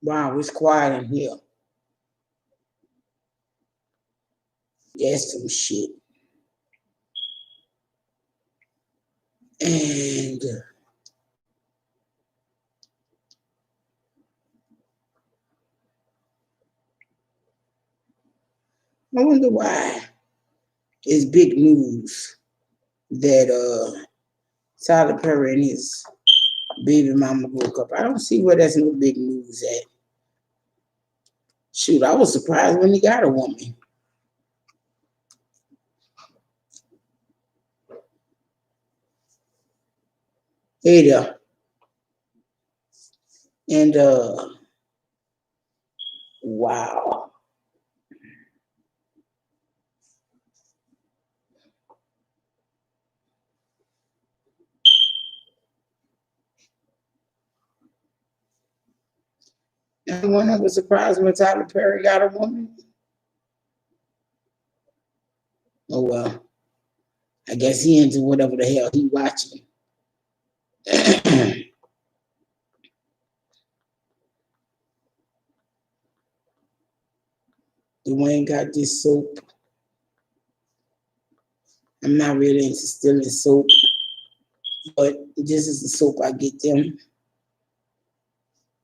Wow, it's quiet in here. That's some shit. And I wonder why it's big news that Tyler Perry and his baby mama broke up. I don't see where that's no big news at. Shoot, I was surprised when he got a woman. Hey there. And wow. Anyone ever surprised when Tyler Perry got a woman? Oh well. I guess he into whatever the hell he watching. Dwayne got this soap. I'm not really into stealing soap, but this is the soap I get them.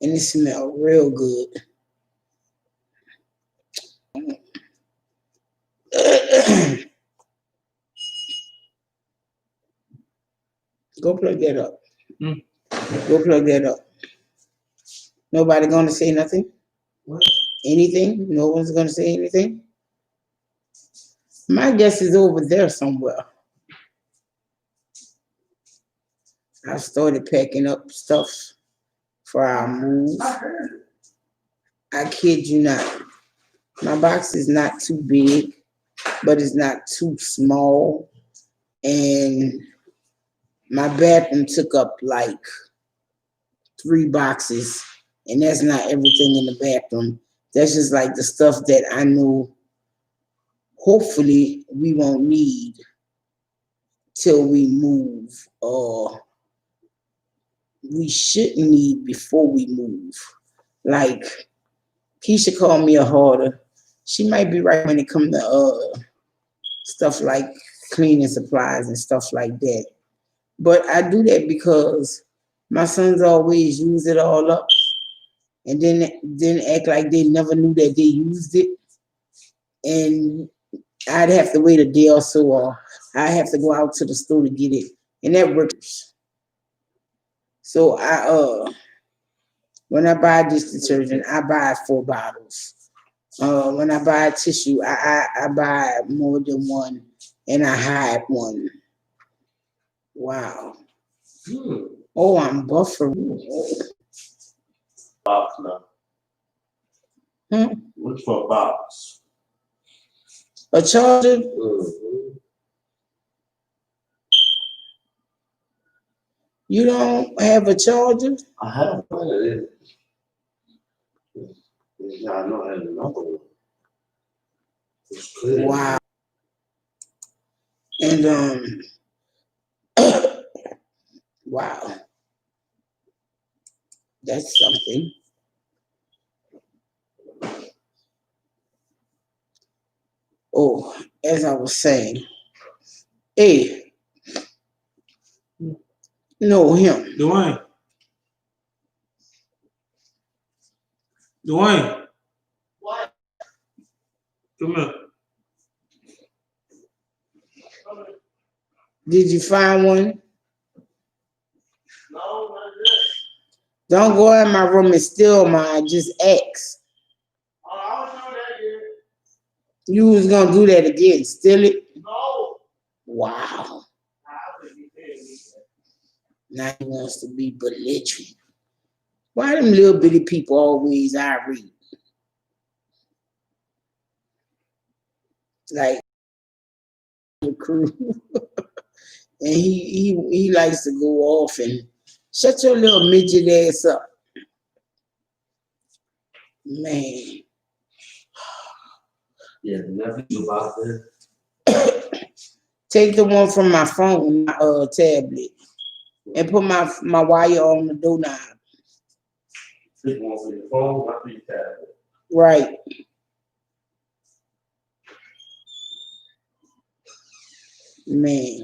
And it smells real good. Go plug that up. Go plug that up. Nobody gonna say nothing? What? Anything? No one's gonna say anything? My guess is over there somewhere. I started packing up stuff for our move. I kid you not. My box is not too big, but it's not too small. And my bathroom took up like 3 boxes, and that's not everything in the bathroom. That's just like the stuff that I know hopefully we won't need till we move, or we shouldn't need before we move. Like Keisha called me a hoarder. She might be right when it comes to stuff like cleaning supplies and stuff like that. But I do that because my sons always use it all up and then act like they never knew that they used it. And I'd have to wait a day or so, or I have to go out to the store to get it. And that works. So when I buy dish detergent, I buy 4 bottles. When I buy tissue, I buy more than one, and I hide one. Wow. Oh, I'm buffering. Box now. What's for a box? A charger? You don't have a charger? I have one. I know I have another one. Wow. And wow. That's something. Oh, as I was saying, hey, no, him. Dwayne. What? Come here. Did you find one? No, not yet. Don't go in my room and steal mine. Just ask. Oh, I was doing that again. You was gonna do that again? Steal it? No. Wow. Now he wants to be belligerent. Why them little bitty people always irate? Like the crew. And he likes to go off and shut your little midget ass up. Man. Yeah, nothing about that. Take the one from my phone, my tablet, and put my wire on the doorknob. Take one for your phone, one for your tablet. Right. Man,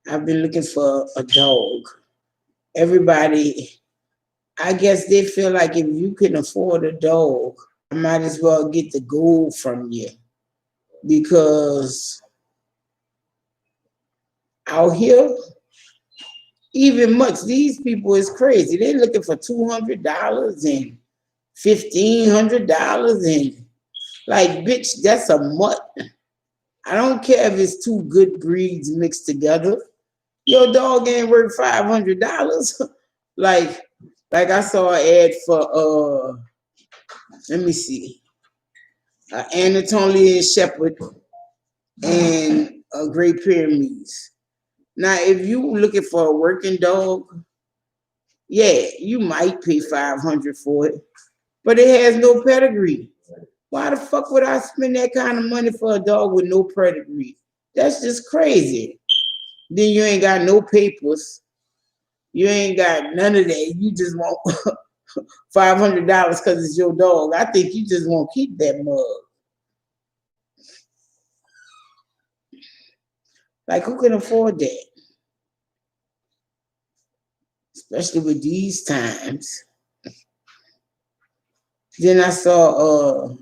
I've been looking for a dog. Everybody, I guess they feel like if you can afford a dog, I might as well get the gold from you. Because out here, even much, these people is crazy. They're looking for $200 and $1,500 and like, bitch, that's a mutt. I don't care if it's two good breeds mixed together. Your dog ain't worth $500. like I saw an ad for let me see, Anatolian Shepherd and a Great Pyrenees. Now, if you looking for a working dog, yeah, you might pay $500 for it, but it has no pedigree. Why the fuck would I spend that kind of money for a dog with no pedigree? That's just crazy. Then you ain't got no papers. You ain't got none of that. You just want $500 because it's your dog. I think you just won't keep that mug. Like, who can afford that? Especially with these times. Then I saw,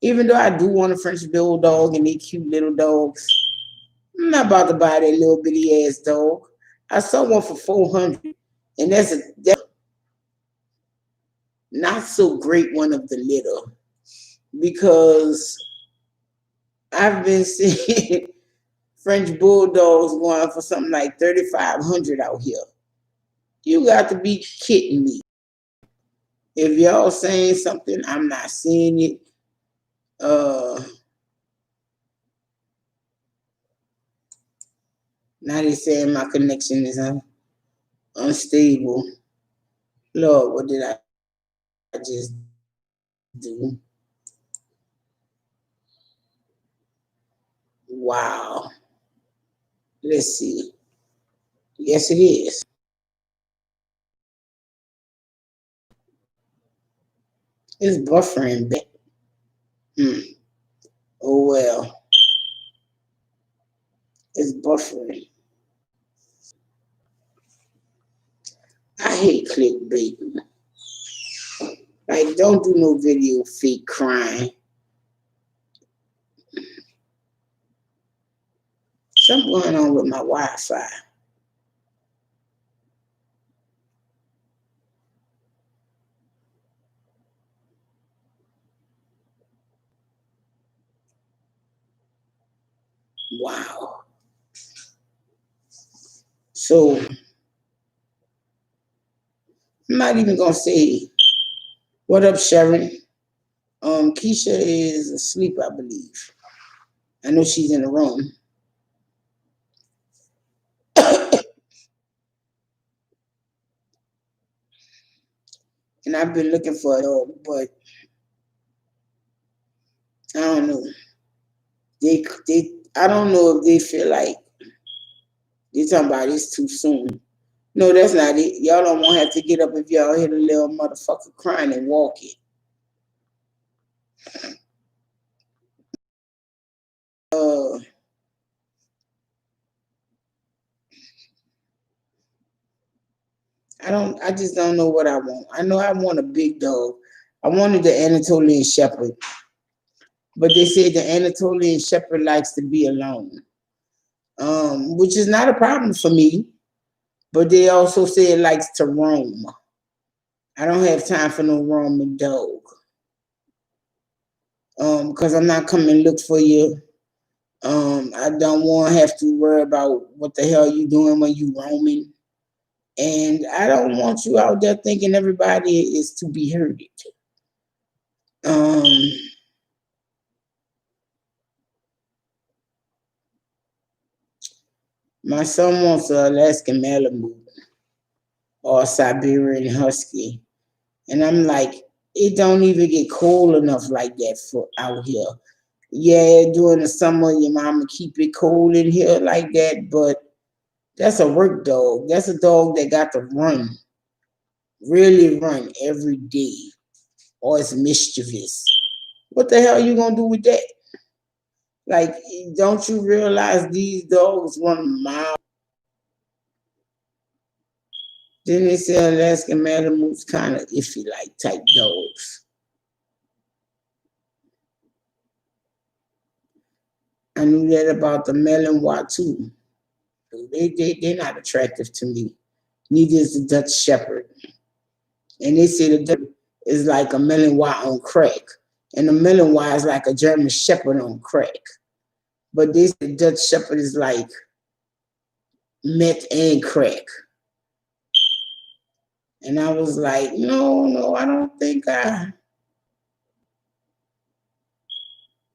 even though I do want a French bulldog and they cute little dogs, I'm not about to buy that little bitty ass dog. I saw one for $400, and that's not so great one of the litter, because I've been seeing French bulldogs going for something like $3,500 out here. You got to be kidding me. If y'all saying something, I'm not seeing it. Now they saying my connection is unstable. Lord, what did I just do? Wow. Let's see. Yes, it is. It's buffering back. Oh well. It's buffering. I hate clickbait. Like, don't do no video fake crying. Something going on with my Wi-Fi. Wow. So I'm not even gonna say what up, Sharon. Keisha is asleep, I believe. I know she's in the room. And I've been looking for a dog, but I don't know. I don't know if they feel like they're talking about it's too soon. No, that's not it. Y'all don't want to have to get up if y'all hear the little motherfucker crying and walk it. I just don't know what I want. I know I want a big dog. I wanted the Anatolian Shepherd, but they said the Anatolian Shepherd likes to be alone, which is not a problem for me, but they also say it likes to roam. I don't have time for no roaming dog. Because I'm not coming look for you. I don't want to have to worry about what the hell you doing when you roaming. And I don't want you out there thinking everybody is to be herded. My son wants an Alaskan Malamute or a Siberian Husky. And I'm like, it don't even get cold enough like that for out here. Yeah, during the summer, your mama keep it cold in here like that, but that's a work dog. That's a dog that got to run. really run every day or it's mischievous, what the hell are you gonna do with that? Like, don't you realize these dogs run miles? Then they say Alaskan Malamutes kind of iffy like type dogs. I knew that about the Malinois too. They're not attractive to me. Neither is the Dutch Shepherd. And they say the Dutch is like a Malinois on crack. And the Malinois is like a German Shepherd on crack. But they say the Dutch Shepherd is like meth and crack. And I was like, no, I don't think they're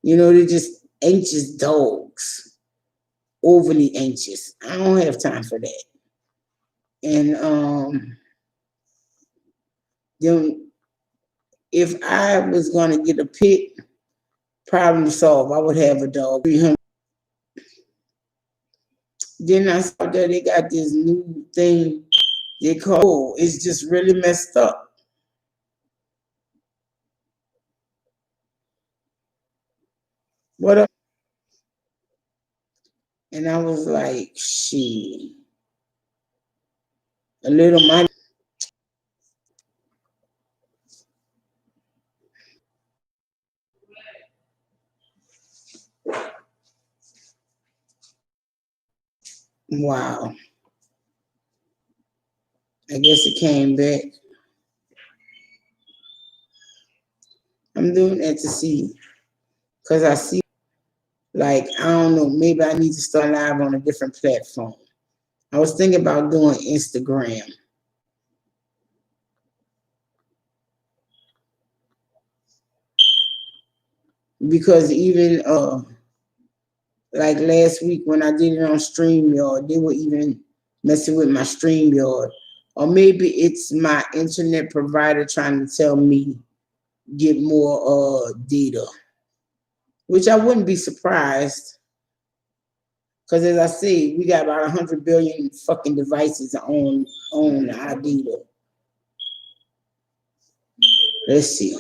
just anxious dogs, overly anxious. I don't have time for that. And then if I was gonna get a pet, problem solved, I would have a dog. Then I saw that they got this new thing they call, it's just really messed up. What up? And I was like, shit, a little money. Wow. I guess it came back. I'm doing that to see, because I see, like, I don't know, maybe I need to start live on a different platform. I was thinking about doing Instagram. Because even like last week when I did it on StreamYard, they were even messing with my StreamYard. Or maybe it's my internet provider trying to tell me get more data, which I wouldn't be surprised. Because as I say, we got about 100 billion fucking devices on our data. Let's see.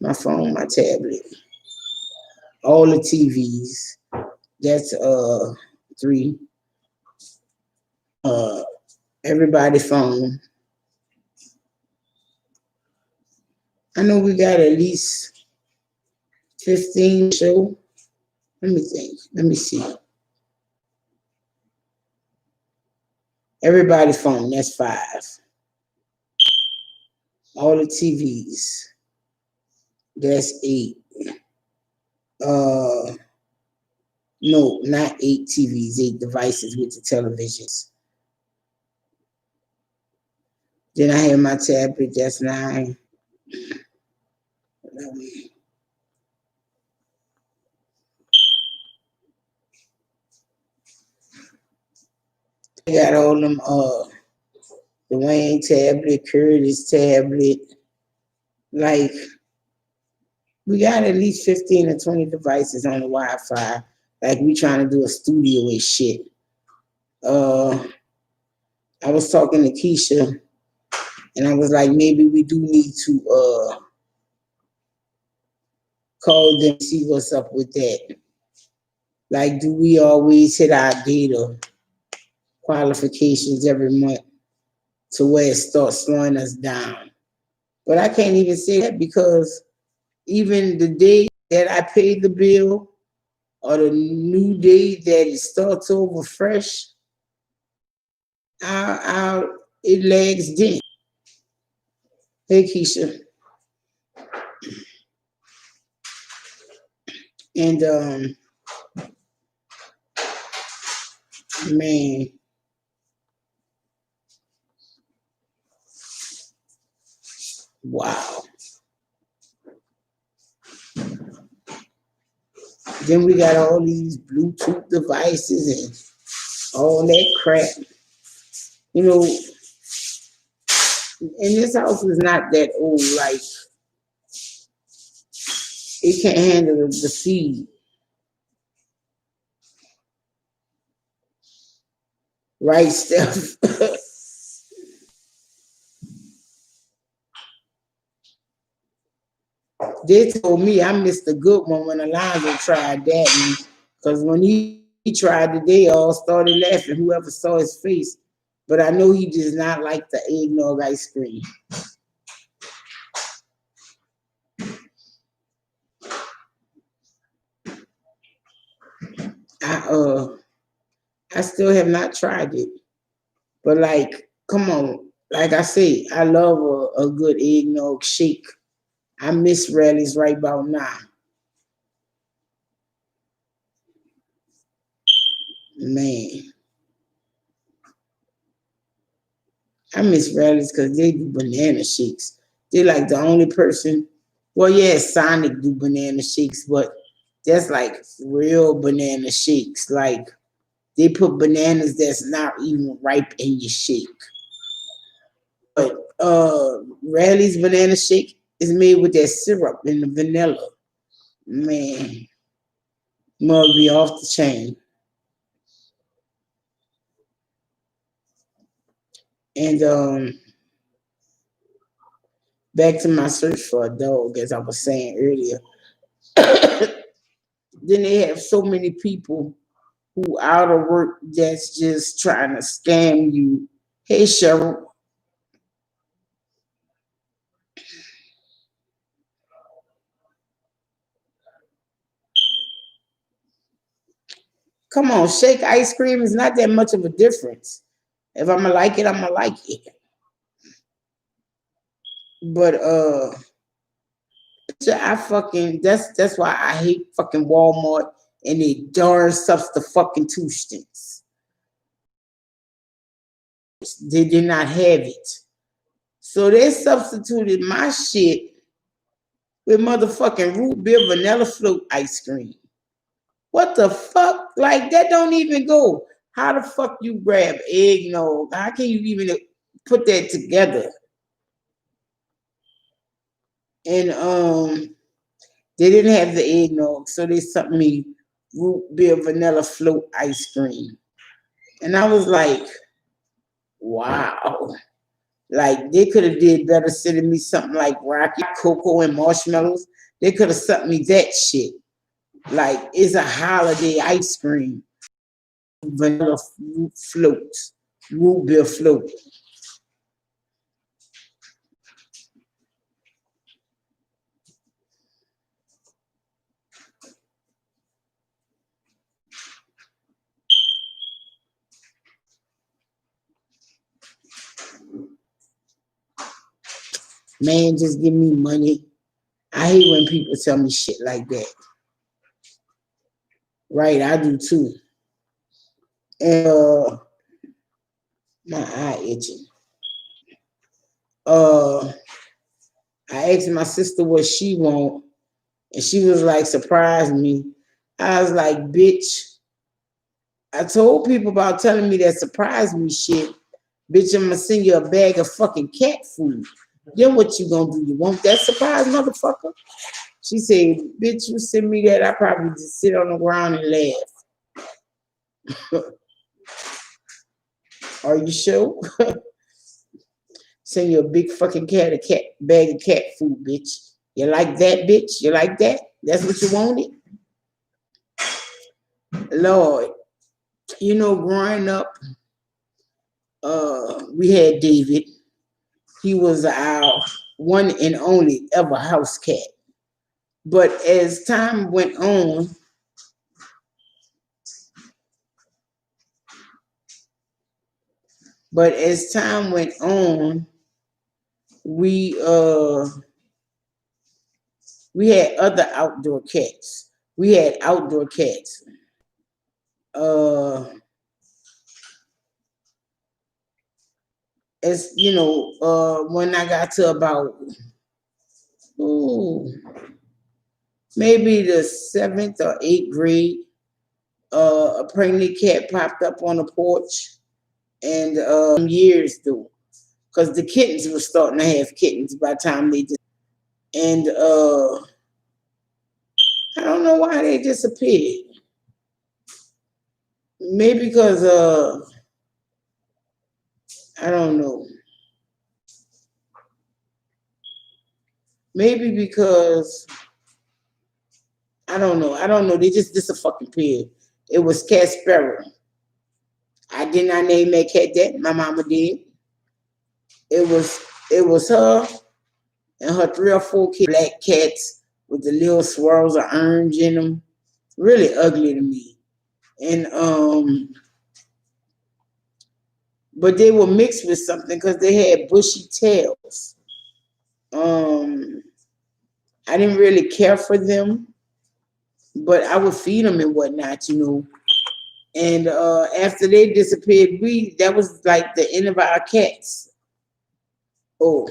My phone, my tablet, all the TVs. That's three. Uh, everybody phone. I know we got at least 15 show. Let me think. Let me see. Everybody phone, that's 5. All the TVs, that's 8. Uh no, not 8 TVs, 8 devices with the televisions. Then I have my tablet, that's 9. I got all them Dwayne tablet, Curtis tablet. Like, we got at least 15 or 20 devices on the Wi-Fi. Like, we trying to do a studio and shit. I was talking to Keisha, and I was like, maybe we do need to call them, see what's up with that. Like, do we always hit our data qualifications every month to where it starts slowing us down? But I can't even say that because even the day that I paid the bill or the new day that it starts over fresh, it lags then. Hey, Keisha. And man, wow. Then we got all these Bluetooth devices and all that crap. You know, and this house is not that old. Like, it can't handle the feed. Right, Steph? They told me I missed a good one when Alonzo tried that one. Because when he tried it, they all started laughing, whoever saw his face. But I know he does not like the eggnog ice cream. I I still have not tried it. But like, come on. Like I say, I love a good eggnog shake. I miss Rally's right about now. Man, I miss Rally's because they do banana shakes. They like the only person. Well, yeah, Sonic do banana shakes, but that's like real banana shakes. Like they put bananas that's not even ripe in your shake. But Rally's banana shake is made with that syrup and the vanilla. Man, mug be off the chain. And back to my search for a dog, as I was saying earlier. Then they have so many people who out of work that's just trying to scam you. Hey Cheryl, come on, shake ice cream is not that much of a difference. If I'm gonna like it, I'm gonna like it. But I fucking that's why I hate fucking Walmart and they darn substitutions. They did not have it. So they substituted my shit with motherfucking root beer vanilla float ice cream. What the fuck? Like that don't even go. How the fuck you grab eggnog? How can you even put that together? And they didn't have the eggnog, so they sent me root beer vanilla float ice cream. And I was like, wow. Like they could have did better sending me something like Rocky Cocoa and marshmallows. They could have sent me that shit. Like it's a holiday ice cream, vanilla float, root beer float. Man, just give me money. I hate when people tell me shit like that. Right, I do too. And my eye itching. Uh, I asked my sister what she want, and she was like, surprise me. I was like, bitch. I told people about telling me that surprise me shit. Bitch, I'm gonna send you a bag of fucking cat food. Then what you gonna do? You want that surprise, motherfucker? She said, bitch, you send me that, I probably just sit on the ground and laugh. Are you sure? Send you a big fucking cat bag of cat food, bitch. You like that, bitch? You like that? That's what you wanted? Lord, you know, growing up, we had David. He was our one and only ever house cat. But as time went on, we uh we had other outdoor cats. We had outdoor cats. Uh as you know, when I got to about ooh, maybe the seventh or eighth grade, a pregnant cat popped up on the porch, and years though, because the kittens were starting to have kittens by the time they did, and I don't know why they disappeared. Maybe because I don't know. Maybe because I don't know. I don't know. They just this a fucking period. It was Cat Sparrow. I did not name that cat that. My mama did. It was her and her 3 or 4 black cats with the little swirls of orange in them. Really ugly to me. And but they were mixed with something because they had bushy tails. I didn't really care for them, but I would feed them and whatnot, you know. And after they disappeared, that was like the end of our cats. Oh,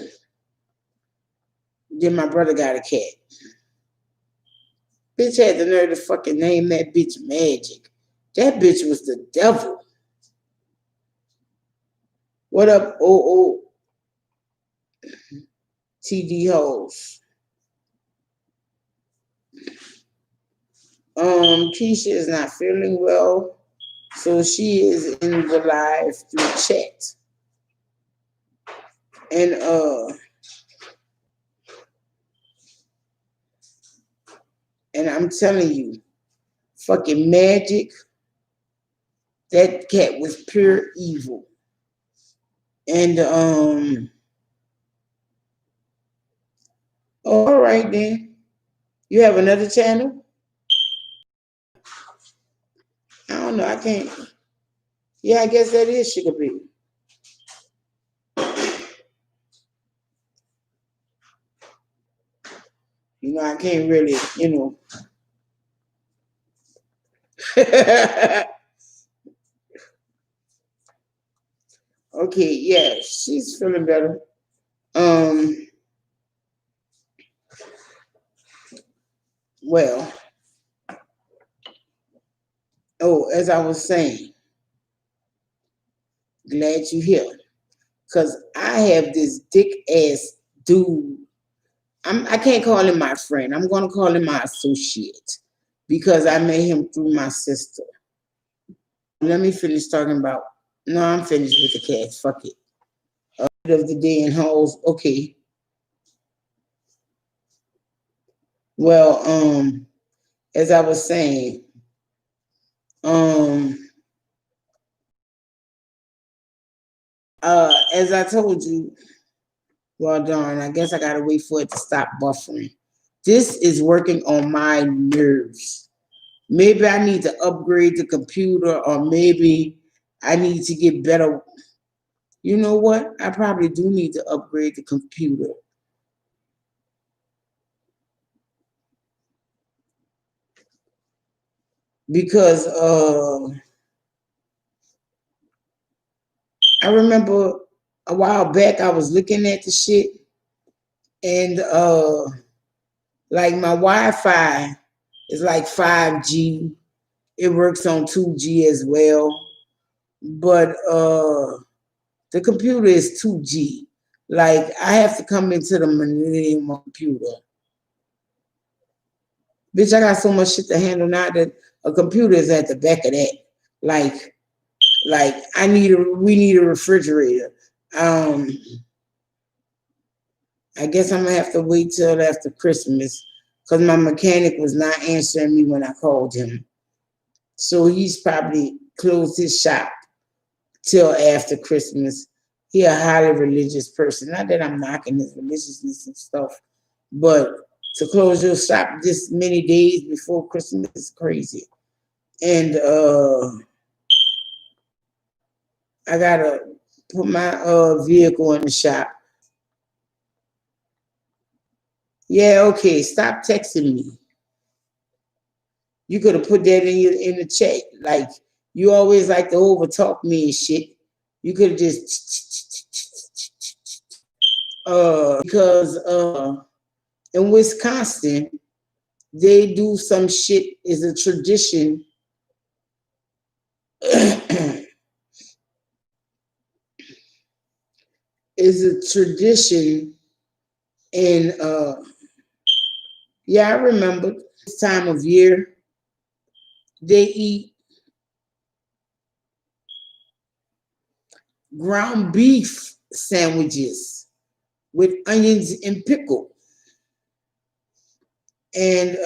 then my brother got a cat. Bitch had the nerve to fucking name that bitch Magic. That bitch was the devil. What up, TD hoes? Keisha is not feeling well, so she is in the live through chat. And I'm telling you, fucking Magic, that cat was pure evil. And all right then. You have another channel? I don't know. I can't. Yeah, I guess that is Sugar Baby. You know, I can't really, you know. Okay, yeah, she's feeling better. Well, as I was saying, glad you're here. Because I have this dick ass dude. I can't call him my friend. I'm going to call him my associate because I met him through my sister. Let me finish talking about. No, I'm finished with the cats. Fuck it. Of the day in hoes. Okay. Well, as I was saying, as I told you, well, darn, I guess I gotta wait for it to stop buffering. This is working on my nerves. Maybe I need to upgrade the computer, or maybe I need to get better. You know what? I probably do need to upgrade the computer. Because I remember a while back I was looking at the shit, and like my Wi-Fi is like 5G. It works on 2G as well. But the computer is 2G. Like I have to come into the Millennium computer. Bitch, I got so much shit to handle now that a computer is at the back of that. Like we need a refrigerator. I guess I'm gonna have to wait till after Christmas because my mechanic was not answering me when I called him. So he's probably closed his shop till after Christmas. He a highly religious person. Not that I'm knocking his religiousness and stuff, but to close your shop this many days before Christmas is crazy. And I gotta put my vehicle in the shop. Yeah, okay. Stop texting me. You could have put that in the chat. Like you always like to overtalk me and shit. You could have just because in Wisconsin they do some shit is a tradition. Is a tradition in yeah, I remember this time of year they eat ground beef sandwiches with onions and pickle. And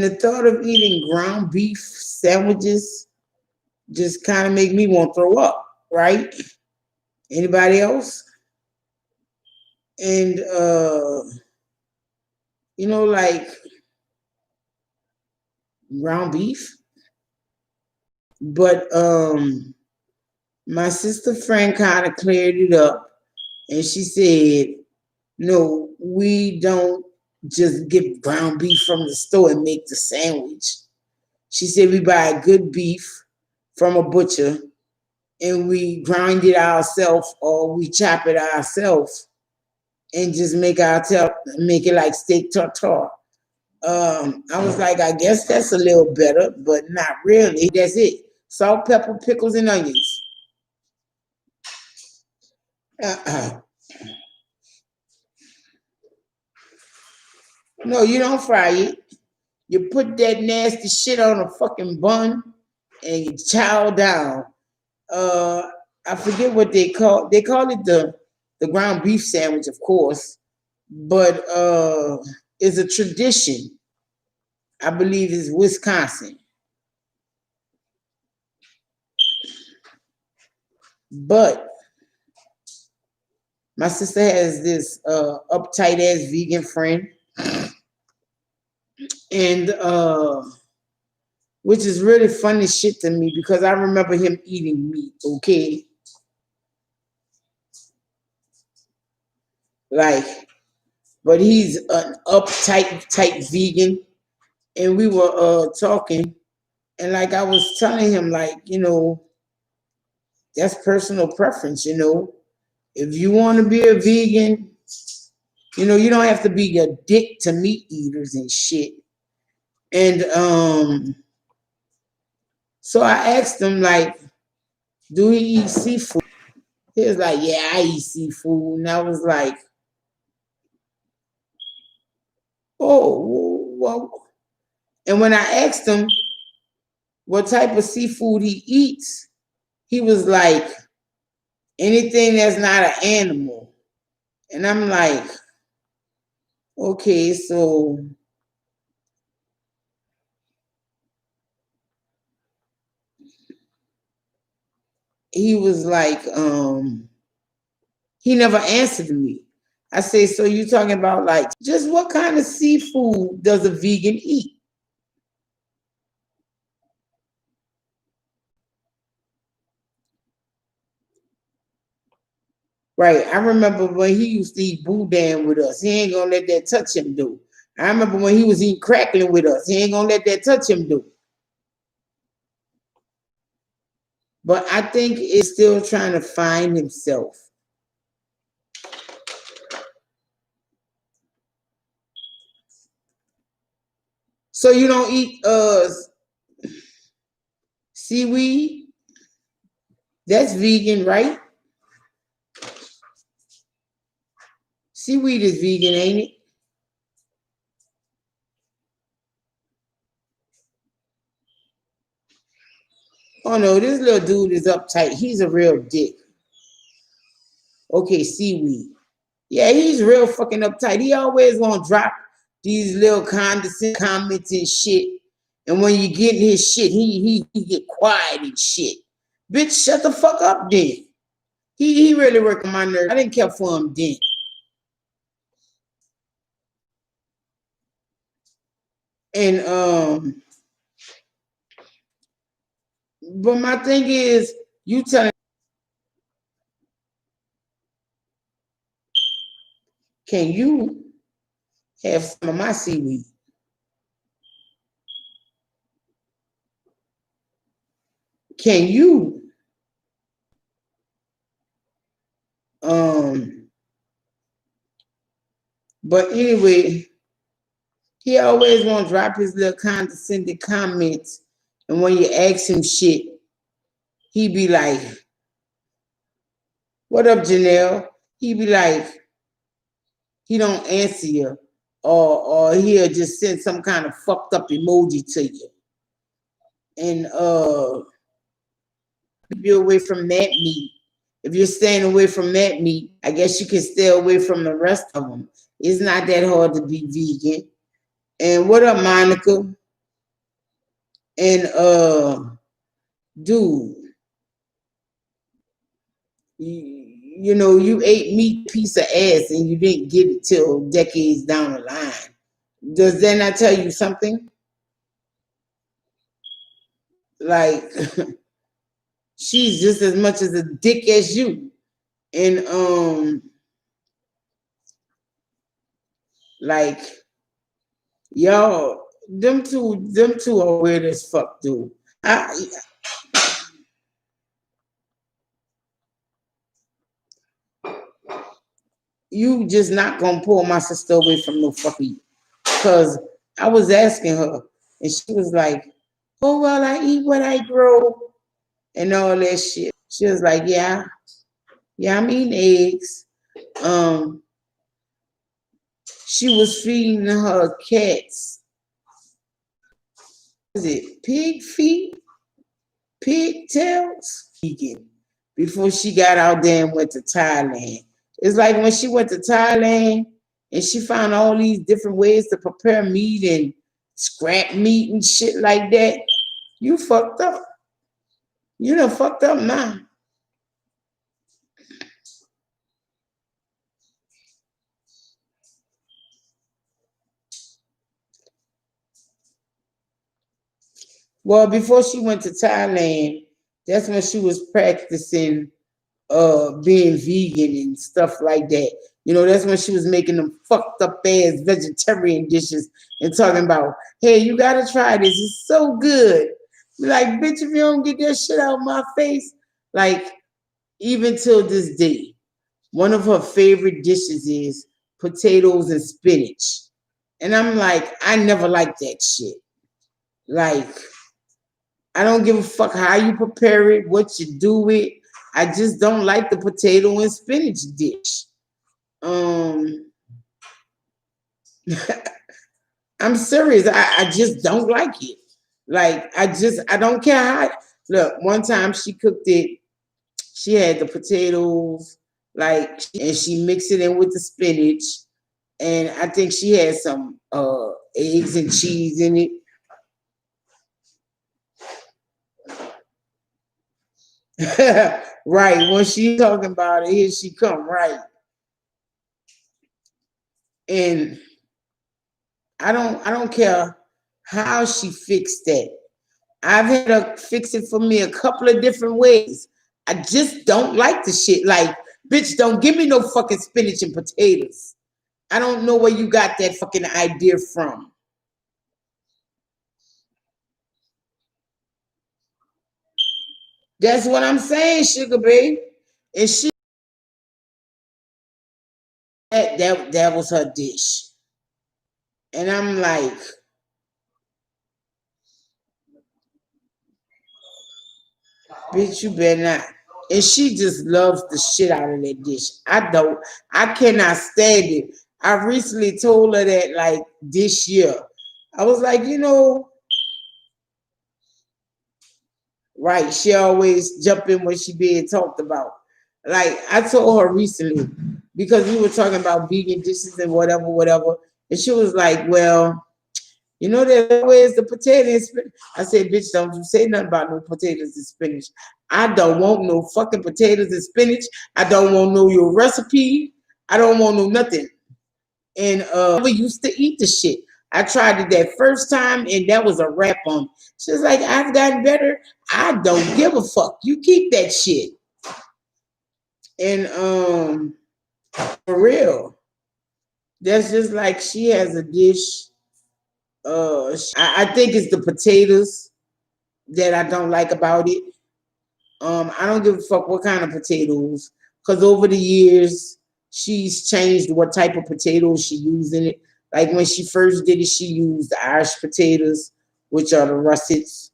the thought of eating ground beef sandwiches just kind of make me want to throw up, right? Anybody else? And like ground beef. But my sister friend kind of cleared it up, and she said, "No, we don't just get ground beef from the store and make the sandwich." She said we buy good beef from a butcher and we grind it ourselves or we chop it ourselves and just make it like steak tartare. I was like, I guess that's a little better, but not really. That's it. Salt, pepper, pickles, and onions. No, you don't fry it. You put that nasty shit on a fucking bun and you chow down. I forget what they call. They call it the ground beef sandwich, of course, but it's a tradition. I believe it's Wisconsin. But my sister has this uptight ass vegan friend, and which is really funny shit to me because I remember him eating meat. Okay, like, but he's an uptight type vegan, and we were talking, and like I was telling him, like, that's personal preference. If you want to be a vegan, you don't have to be a dick to meat eaters and shit. And so I asked him, like, do he eat seafood? He was like, yeah, I eat seafood. And I was like, oh, well. And when I asked him what type of seafood he eats, he was like, anything that's not an animal. And I'm like, okay, so he was like, he never answered me. I say, so you talking about like just what kind of seafood does a vegan eat? Right. I remember when he used to eat boudin with us. He ain't gonna let that touch him do. I remember when he was eating crackling with us. He ain't gonna let that touch him do. But I think it's still trying to find himself. So you don't eat seaweed? That's vegan, right? Seaweed is vegan, ain't it? Oh no, this little dude is uptight. He's a real dick. Okay, seaweed. Yeah, he's real fucking uptight. He always gonna drop these little condescending comments and shit. And when you get in his shit, he get quiet and shit. Bitch, shut the fuck up then. He really working my nerves. I didn't care for him then. And but my thing is, you telling, can you have some of my seaweed? Can you but anyway, he always want to drop his little condescending comments, and when you ask him shit, he be like, what up, Janelle? He be like, he don't answer you, or he'll just send some kind of fucked up emoji to you. And keep you away from that meat. If you're staying away from that meat, I guess you can stay away from the rest of them. It's not that hard to be vegan. And what up, Monica? And dude, you know, you ate meat piece of ass and you didn't get it till decades down the line. Does that not tell you something? Like she's just as much as a dick as you. And like y'all, them two are weird as fuck, dude. You just not gonna pull my sister away from no fucking. Cause I was asking her, and she was like, "Oh well, I eat what I grow," and all that shit. She was like, "Yeah, I'm eating eggs." She was feeding her cats. Is it pig feet, pigtails? Vegan. Before she got out there and went to Thailand. It's like when she went to Thailand and she found all these different ways to prepare meat and scrap meat and shit like that. You fucked up. You done fucked up now. Well, before she went to Thailand, that's when she was practicing being vegan and stuff like that. You know, that's when she was making them fucked up ass vegetarian dishes and talking about, hey, you gotta try this. It's so good. Be like, bitch, if you don't get that shit out of my face, like, even till this day, one of her favorite dishes is potatoes and spinach. And I'm like, I never liked that shit. Like, I don't give a fuck how you prepare it, what you do with it. I just don't like the potato and spinach dish. I'm serious. I just don't like it. Like, I don't care how. Look, one time she cooked it, she had the potatoes, like, and she mixed it in with the spinach. And I think she had some eggs and cheese in it. Right. When she talking about it, here she come, right. And I don't care how she fixed that. I've had her fix it for me a couple of different ways. I just don't like the shit. Like, bitch, don't give me no fucking spinach and potatoes. I don't know where you got that fucking idea from. That's what I'm saying, Sugar Babe. And she that was her dish. And I'm like, bitch, you better not. And she just loves the shit out of that dish. I cannot stand it. I recently told her that like this year. I was like, you know, right, she always jump in when she being talked about. Like I told her recently, because we were talking about vegan dishes and whatever. And she was like, well, you know, there's always the potato and spinach. I said, bitch, don't you say nothing about no potatoes and spinach. I don't want no fucking potatoes and spinach. I don't want no your recipe. I don't want no nothing. And we used to eat the shit. I tried it that first time and that was a wrap on. She was like, I've gotten better. I don't give a fuck. You keep that shit. And for real, that's just like she has a dish. I think it's the potatoes that I don't like about it. I don't give a fuck what kind of potatoes, because over the years she's changed what type of potatoes she used in it. Like when she first did it, she used the Irish potatoes, which are the russets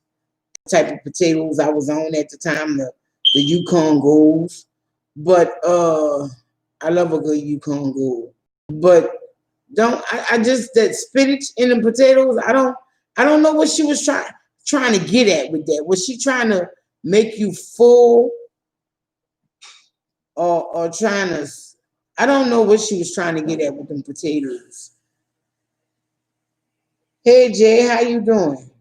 type of potatoes I was on at the time, the Yukon Golds. But I love a good Yukon Gold. But I just that spinach in the potatoes, I don't know what she was trying to get at with that. Was she trying to make you full or trying to, I don't know what she was trying to get at with them potatoes. Hey Jay, how you doing?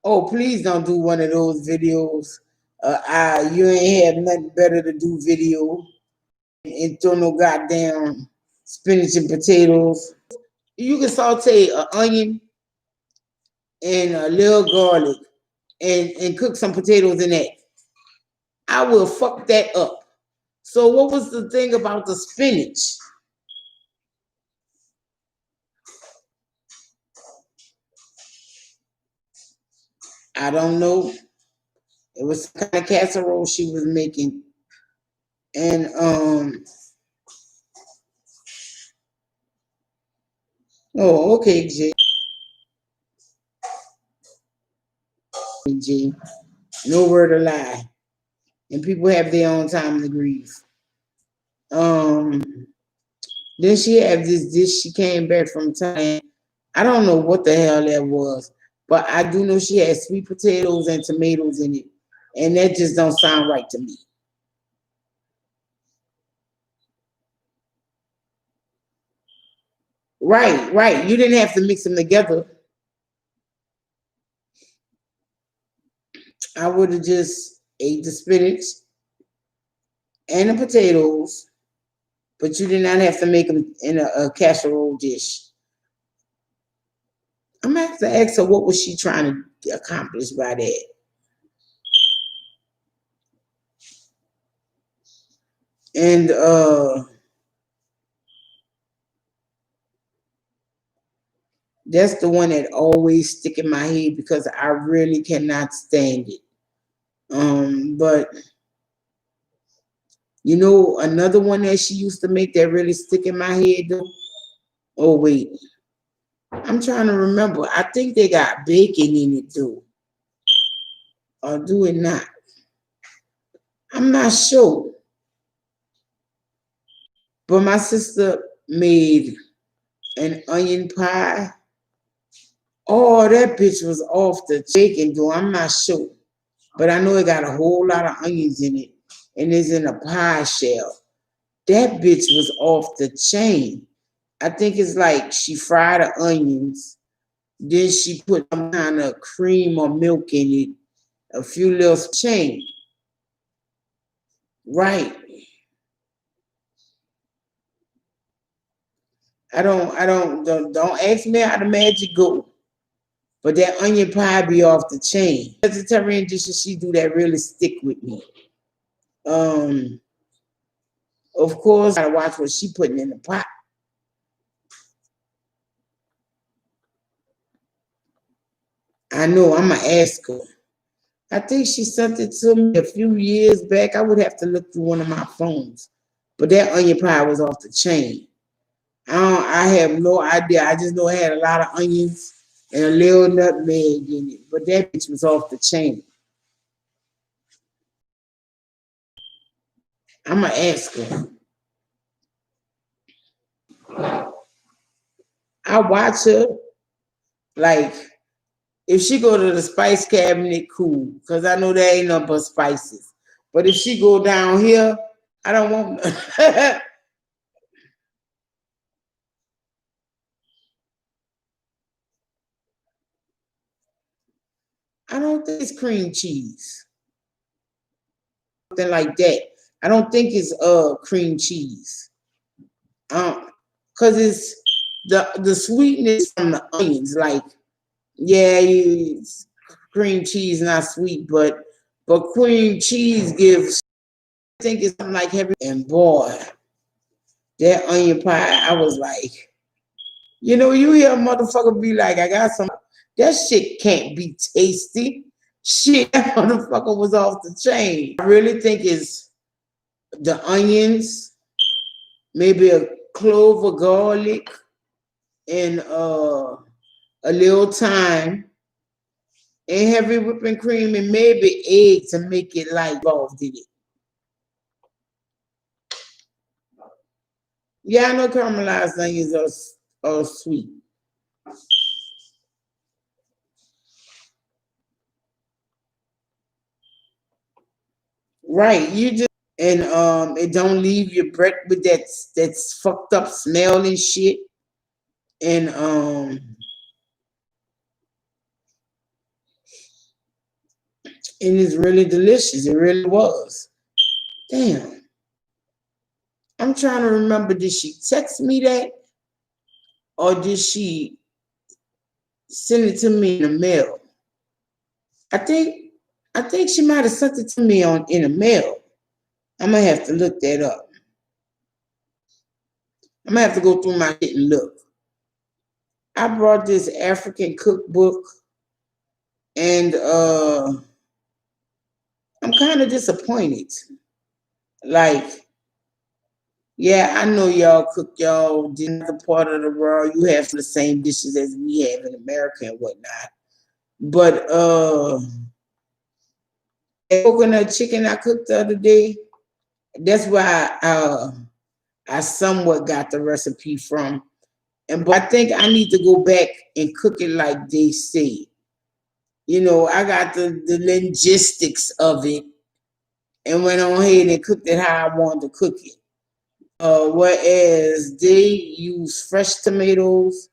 Oh, please don't do one of those videos. You ain't have nothing better to do video and throw no goddamn spinach and potatoes. You can saute an onion and a little garlic and cook some potatoes in that. I will fuck that up. So what was the thing about the spinach? I don't know. It was some kind of casserole she was making. And oh, okay, G. No word of lie. And people have their own time to grieve. Um then she had this dish she came back from Thailand. I don't know what the hell that was, but I do know she had sweet potatoes and tomatoes in it. And that just don't sound right to me. Right, right. You didn't have to mix them together. I would have just ate the spinach and the potatoes, but you did not have to make them in a casserole dish. I'm gonna have to ask her what was she trying to accomplish by that. And that's the one that always stick in my head because I really cannot stand it. But you know another one that she used to make that really stick in my head though. Oh wait, I'm trying to remember. I think they got bacon in it though, or do it not? I'm not sure. But my sister made an onion pie. Oh, that bitch was off the chicken though. I'm not sure. But I know it got a whole lot of onions in it. And it's in a pie shell. That bitch was off the chain. I think it's like she fried the onions. Then she put some kind of cream or milk in it. A few little chain. Right. Don't ask me how the magic go. But that onion pie be off the chain. Vegetarian dishes she do that really stick with me. Um, of course, I gotta watch what she putting in the pot. I know I'ma ask her. I think she sent it to me a few years back. I would have to look through one of my phones. But that onion pie was off the chain. I have no idea. I just know it had a lot of onions and a little nutmeg in it. But that bitch was off the chain. I'ma ask her. I watch her like if she go to the spice cabinet, cool, because I know there ain't nothing but spices. But if she go down here, I don't want. I don't think it's cream cheese, something like that. I don't think it's cream cheese. Cause it's the sweetness from the onions. Like, yeah, cream cheese not sweet, but cream cheese gives. I think it's something like heavy. And boy, that onion pie, I was like, you hear a motherfucker be like, I got some. That shit can't be tasty. Shit, that motherfucker was off the chain. I really think it's the onions, maybe a clove of garlic, and a little thyme, and heavy whipping cream, and maybe egg to make it like involved in it. Yeah, I know caramelized onions are sweet. Right. You just and it don't leave your breath with that's fucked up smell and shit. And it's really delicious. It really was. Damn. I'm trying to remember, did she text me that or did she send it to me in the mail? I think I think she might have sent it to me on in the mail. I'm gonna have to look that up. I'm gonna have to go through my shit and look. I brought this African cookbook and I'm kind of disappointed. Like, yeah, I know y'all cook y'all dinner part of the world. You have the same dishes as we have in America and whatnot. But coconut chicken I cooked the other day, that's where I somewhat got the recipe from. And but I think I need to go back and cook it like they say. You know, I got the logistics of it and went on ahead and cooked it how I wanted to cook it. Whereas they use fresh tomatoes,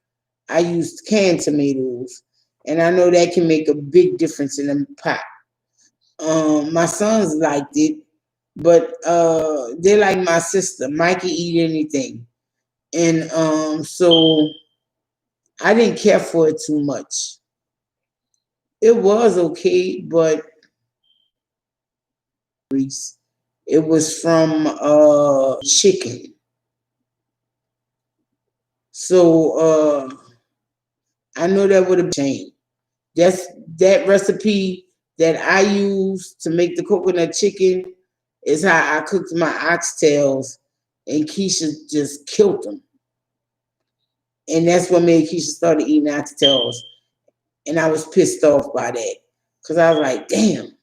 I used canned tomatoes, and I know that can make a big difference in the pot. My sons liked it, but they like my sister. Mike can eat anything, and so I didn't care for it too much. It was okay, but it was from chicken. So I know that would have changed. That's that recipe that I use to make the coconut chicken is how I cooked my oxtails, and Keisha just killed them. And that's what made Keisha started eating oxtails. And I was pissed off by that. Cause I was like, damn,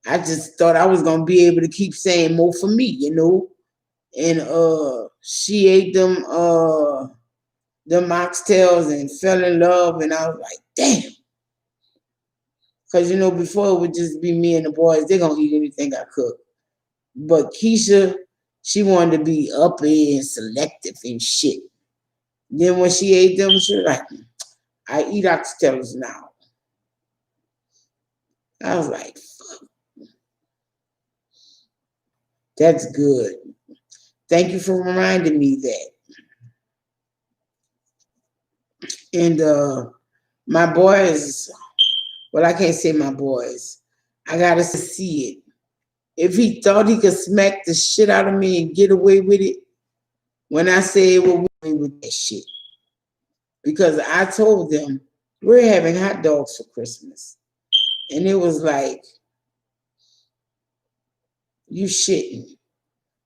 I just thought I was gonna be able to keep saying more for me, you know? And she ate them oxtails and fell in love, and I was like, damn. Cause you know, before it would just be me and the boys, they're gonna eat anything I cook. But Keisha, she wanted to be uppy and selective and shit. Then when she ate them, she was like, I eat oxtails now. I was like, that's good. Thank you for reminding me that. And my boys, well, I can't say my boys. I gotta see it. If he thought he could smack the shit out of me and get away with it, when I say well, we with that shit. Because I told them we're having hot dogs for Christmas. And it was like, you shitting.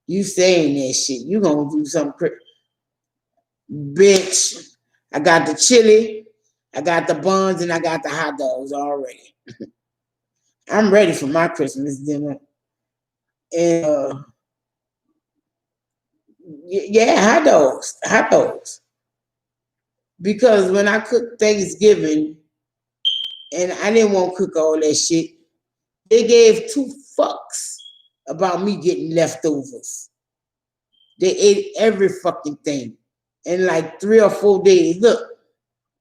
You saying that shit. You gonna do something bitch. I got the chili, I got the buns, and I got the hot dogs already. I'm ready for my Christmas dinner. And yeah, hot dogs, hot dogs. Because when I cooked Thanksgiving and I didn't want to cook all that shit, they gave two fucks about me getting leftovers. They ate every fucking thing in like 3 or 4 days. Look,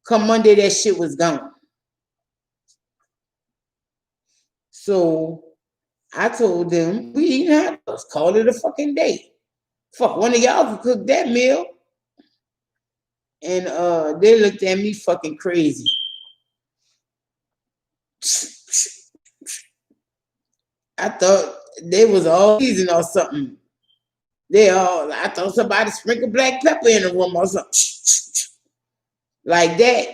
come Monday, that shit was gone. So I told them, we eating hot dogs. Call it a fucking day. Fuck, one of y'all can cook that meal. And they looked at me fucking crazy. I thought they was all seasoned or something. I thought somebody sprinkled black pepper in the room or something. Like that.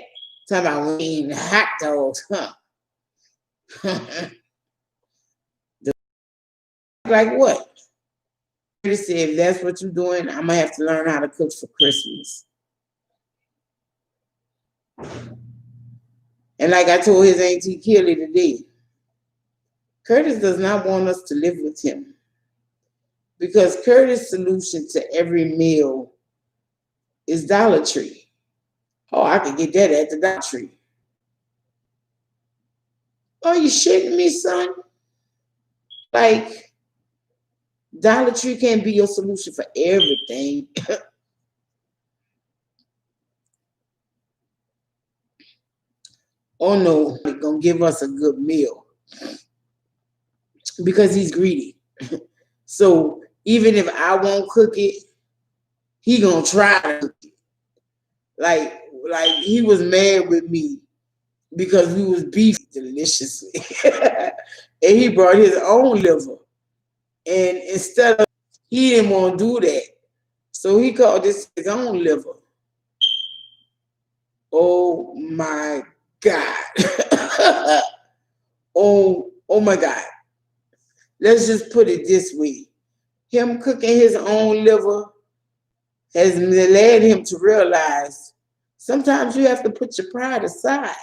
Talking about we eating hot dogs, huh? Like what? They said, if that's what you're doing, I'm gonna have to learn how to cook for Christmas. And like I told his auntie Kelly today, Curtis does not want us to live with him because Curtis' solution to every meal is Dollar Tree. Oh, I could get that at the Dollar Tree. Are you shitting me, son? Like, Dollar Tree can't be your solution for everything. Oh no, they're gonna give us a good meal because he's greedy. So even if I won't cook it, he gonna try to cook it. Like he was mad with me because we was beefing deliciously. And he brought his own liver. And instead of, he didn't want to do that. So he called this his own liver. Oh my God. Oh my God. Let's just put it this way. Him cooking his own liver has led him to realize sometimes you have to put your pride aside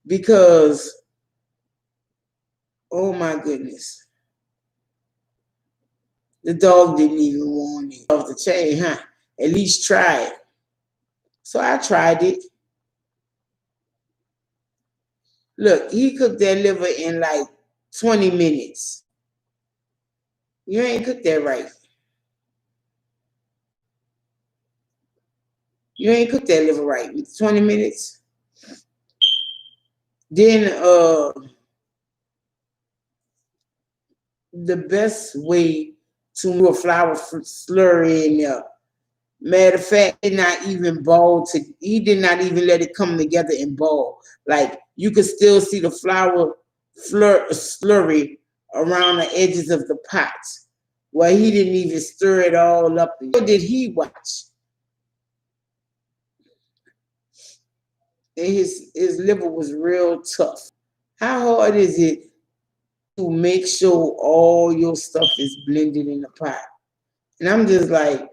because, oh my goodness, the dog didn't even want it off the chain, huh? At least try it. So I tried it. Look, he cooked that liver in like 20 minutes. You ain't cooked that right. You ain't cooked that liver right. 20 minutes. Then the best way to do a flour slurry in there. Matter of fact, he did not even let it come together and ball. Like you could still see the flour slurry around the edges of the pot. Well, he didn't even stir it all up. What did he watch? And his liver was real tough. How hard is it to make sure all your stuff is blended in the pot? And I'm just like,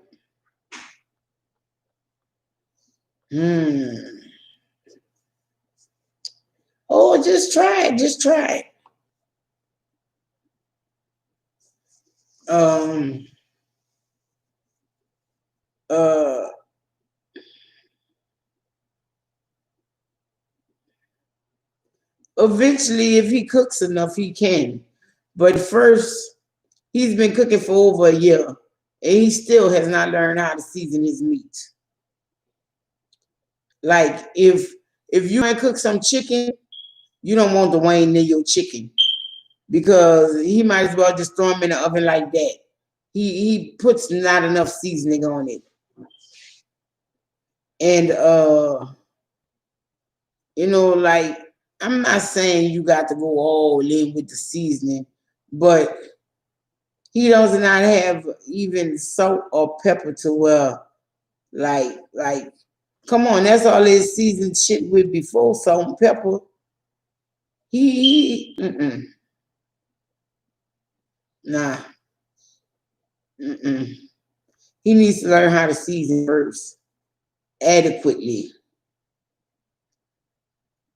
oh, just try it. Just try it. Eventually, if he cooks enough, he can. But first, he's been cooking for over a year, and he still has not learned how to season his meat. Like if you want to cook some chicken, you don't want Dwayne near your chicken because he might as well just throw him in the oven like that. He puts not enough seasoning on it, and like I'm not saying you got to go all in with the seasoning, but he does not have even salt or pepper to like come on, that's all his seasoned shit with before salt and pepper. Nah. He needs to learn how to season first adequately.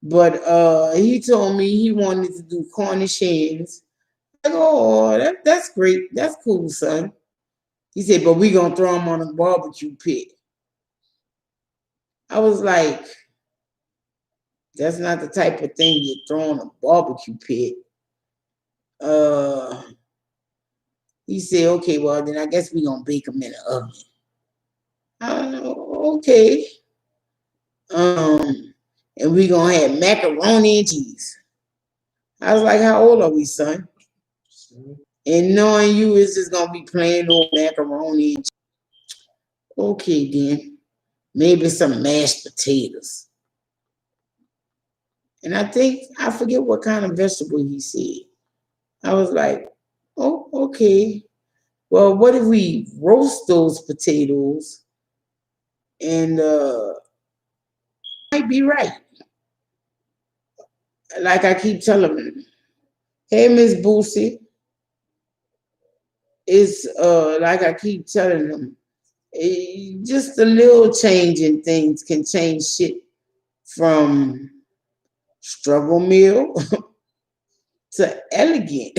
But he told me he wanted to do Cornish hens. Like, oh, that's great. That's cool, son. He said, but we gonna throw them on a barbecue pit. I was like, that's not the type of thing you throw on a barbecue pit. He said, okay, well then I guess we gonna bake them in the oven. Okay. And we gonna have macaroni and cheese. I was like, how old are we, son? And knowing you is just gonna be plain old macaroni and cheese. Okay, then. Maybe some mashed potatoes. And I forget what kind of vegetable he said. I was like, oh, okay. Well, what if we roast those potatoes and might be right. Like I keep telling him, hey, Miss Boosie, it's like I keep telling them, just a little change in things can change shit from struggle meal to elegant.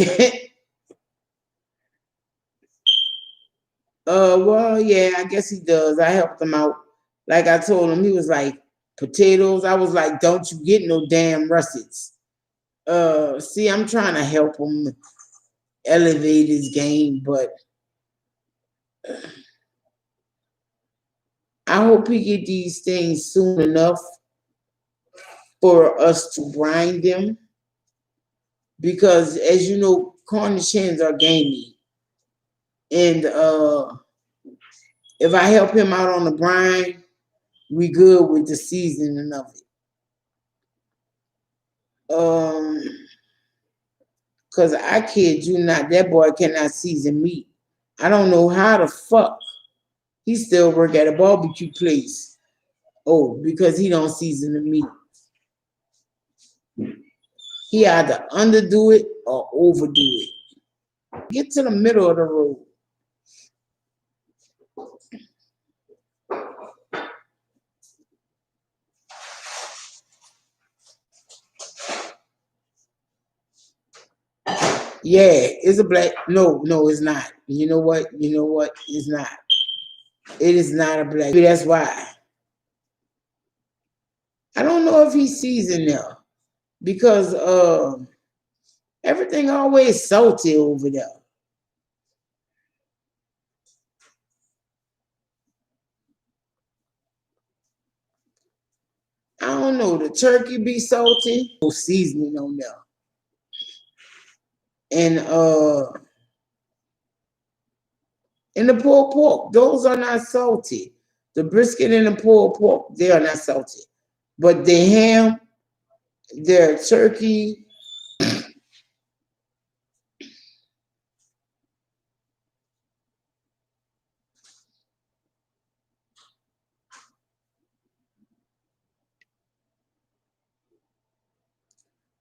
Well, yeah, I guess he does. I helped him out. Like I told him, he was like, potatoes. I was like, don't you get no damn russets. See, I'm trying to help him. elevate his game, but I hope he get these things soon enough for us to grind them. Because as you know, Cornish hens are gamey. And if I help him out on the brine, we good with the seasoning of it. Cause I kid you not, that boy cannot season meat. I don't know how the fuck he still work at a barbecue place. Oh, because he don't season the meat. He either underdo it or overdo it. Get to the middle of the road. Yeah, it's a black. No, it's not. You know what? It's not. It is not a black. That's why. I don't know if he's seasoned there because everything always salty over there. I don't know. The turkey be salty. No seasoning on there. And the pulled pork, those are not salty. The brisket and the pulled pork, they are not salty. But the ham, the turkey.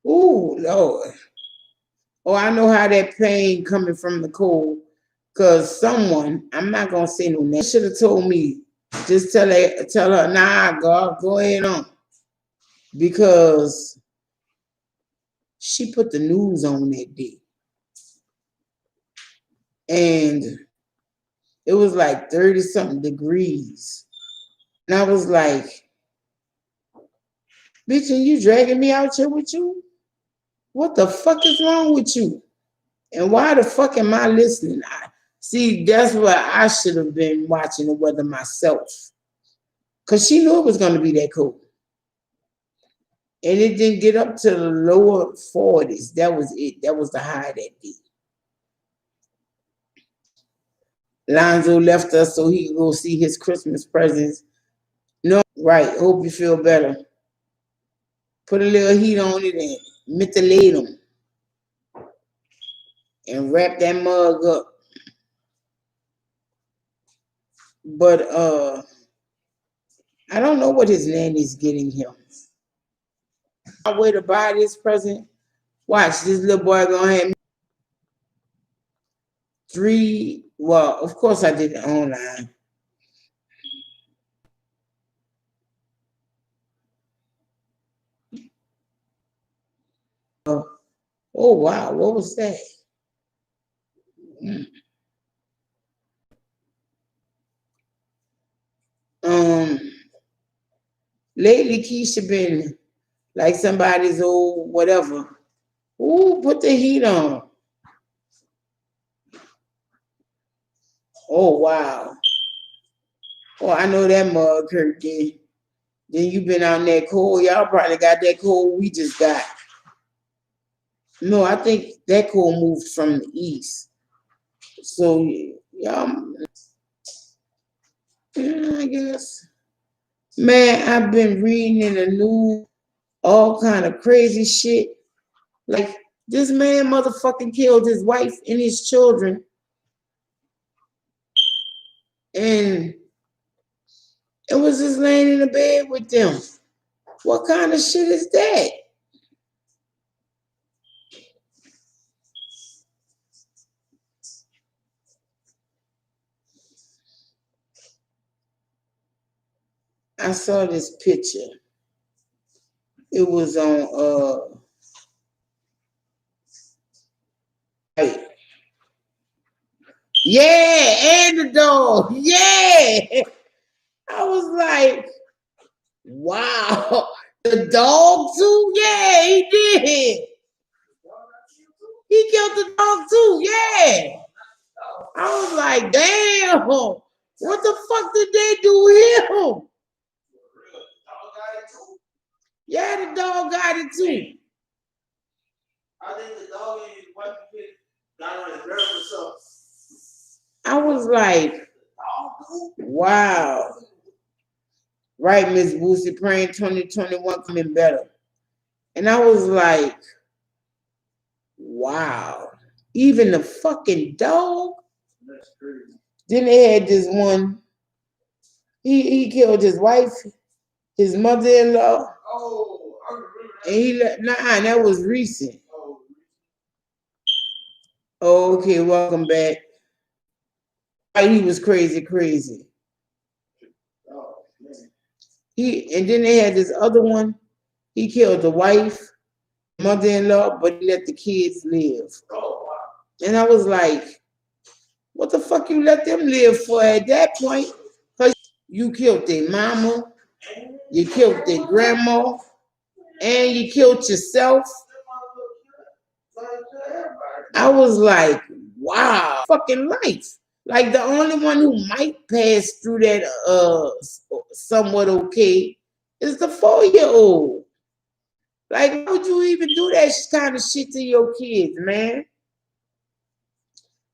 Ooh, Lord. Oh, I know how that pain coming from the cold. Cause someone, I'm not gonna say no name, should have told me, just tell her, nah, God, go ahead on. Because she put the news on that day. And it was like 30 something degrees. And I was like, bitch, and you dragging me out here with you? What the fuck is wrong with you? And why the fuck am I listening? See, that's why I should have been watching the weather myself. Because she knew it was going to be that cold. And it didn't get up to the lower 40s. That was it. That was the high that day. Lonzo left us so he could go see his Christmas presents. No, right. Hope you feel better. Put a little heat on it and methylate them. And wrap that mug up. But I don't know what his nanny's getting him. I way to buy this present. Watch, this little boy gonna have me 3. Well, of course I did it online. Oh wow, what was that? Lately Keisha been like somebody's old whatever. Ooh, put the heat on. Oh wow. Oh, I know that mug hurt then. Then you been out in that cold. Y'all probably got that cold we just got. No, I think that cold moved from the east. So y'all, yeah, I guess. Man, I've been reading in the news all kind of crazy shit. Like this man motherfucking killed his wife and his children. And it was just laying in the bed with them. What kind of shit is that? I saw this picture. It was on right. Yeah, and the dog. Yeah. I was like, wow. The dog too? Yeah, he did. He killed the dog too. Yeah. I was like, damn. What the fuck did they do him? Yeah, the dog got it too. I think the dog and his wife got on his nerves or something. I was like, wow. Right, Miss Boosie, praying 2021 coming better. And I was like, wow. Even the fucking dog. That's crazy. Then they had this one. He killed his wife, his mother-in-law, Oh, I remember that. and he let that was recent. Oh, Oh, okay, welcome back. He was crazy. oh, man. And then they had this other one. He killed the wife, mother-in-law, but he let the kids live. Oh, wow. And I was like, what the fuck you let them live for at that point? Because you killed their mama, you killed their grandma, and you killed yourself. I was like, wow, fucking life. Like the only one who might pass through that somewhat okay is the 4-year-old. Like, why would you even do that kind of shit to your kids, man?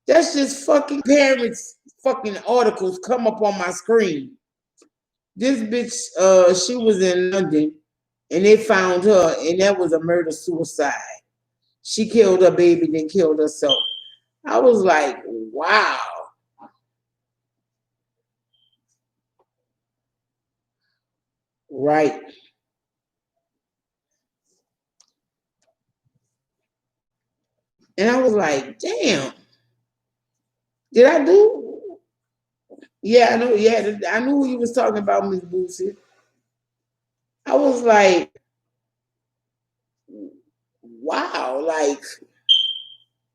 That's just fucking parents' fucking articles come up on my screen. This bitch, she was in London and they found her, and that was a murder-suicide. She killed her baby, then killed herself. I was like, wow. Right. And I was like, damn. Did I do? Yeah, I know. Yeah, I knew you was talking about, Miss Boosie. I was like, wow, like,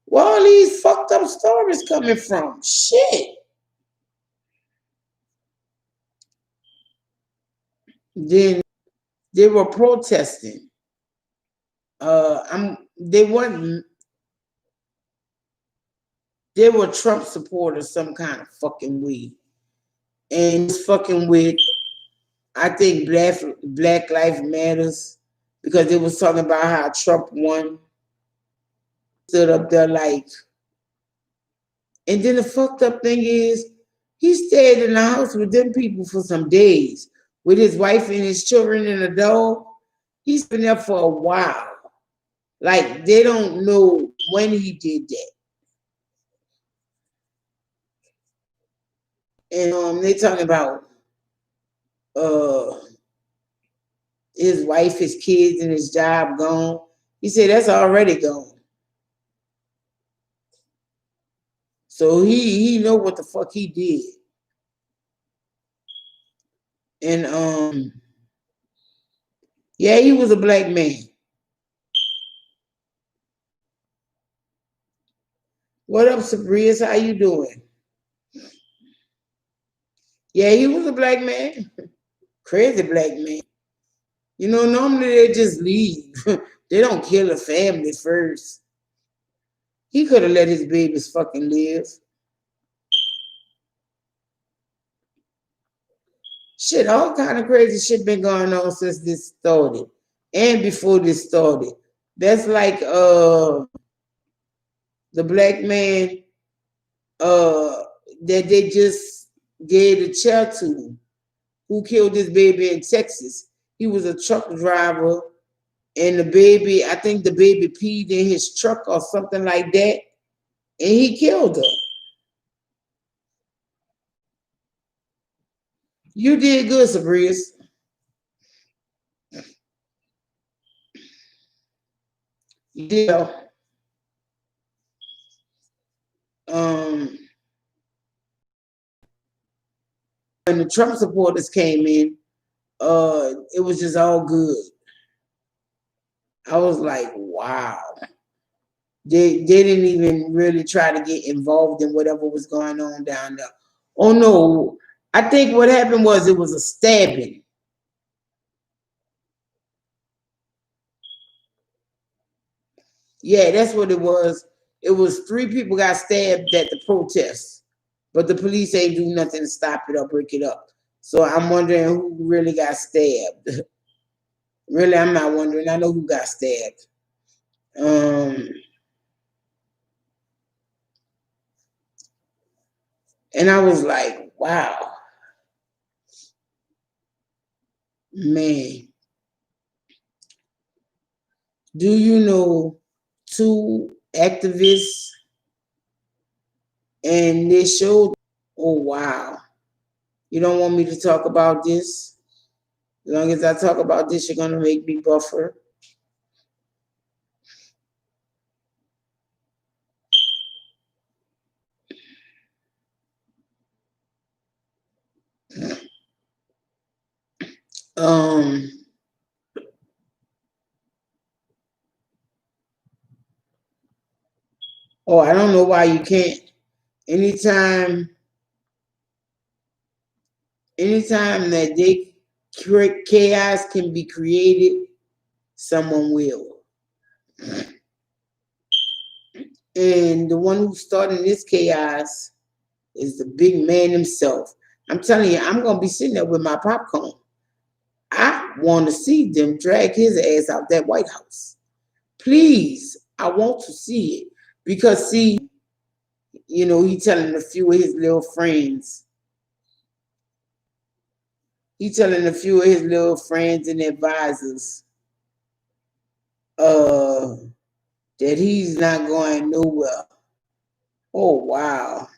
where all these fucked up stories coming from? Shit. Then they were protesting. They weren't. They were Trump supporters some kind of fucking way, and it's fucking with. I think Black Lives Matters because they was talking about how Trump won. Stood up there like, and then the fucked up thing is, he stayed in the house with them people for some days with his wife and his children and a dog. He's been there for a while. Like they don't know when he did that. And they talking about his wife, his kids, and his job gone. He said that's already gone. So he know what the fuck he did. And yeah, he was a black man. What up, Sabrias? How you doing? Yeah, he was a black man. Crazy black man. You know, normally they just leave. They don't kill a family first. He could have let his babies fucking live. Shit, all kind of crazy shit been going on since this started. And before this started. That's like the black man that they just gave the chair to, who killed his baby in Texas. He was a truck driver, and the baby, I think the baby peed in his truck or something like that, and he killed her. You did good, Sabrias. You did. When the Trump supporters came in, it was just all good. I was like, wow. They didn't even really try to get involved in whatever was going on down there. Oh no, I think what happened was it was a stabbing. Yeah, that's what it was. it was 3 people got stabbed at the protest, but the police ain't do nothing to stop it or break it up. So I'm wondering who really got stabbed. Really, I'm not wondering. I know who got stabbed. And I was like, wow, man. Do you know 2 activists and they showed, oh, wow. You don't want me to talk about this? As long as I talk about this, you're going to make me buffer. Oh, I don't know why you can't. Anytime that they create chaos can be created, someone will. And the one who's starting this chaos is the big man himself. I'm telling you, I'm gonna be sitting there with my popcorn. I want to see them drag his ass out that White House. Please, I want to see it. Because see, you know, he telling a few of his little friends. He telling a few of his little friends and advisors that he's not going nowhere. Oh wow.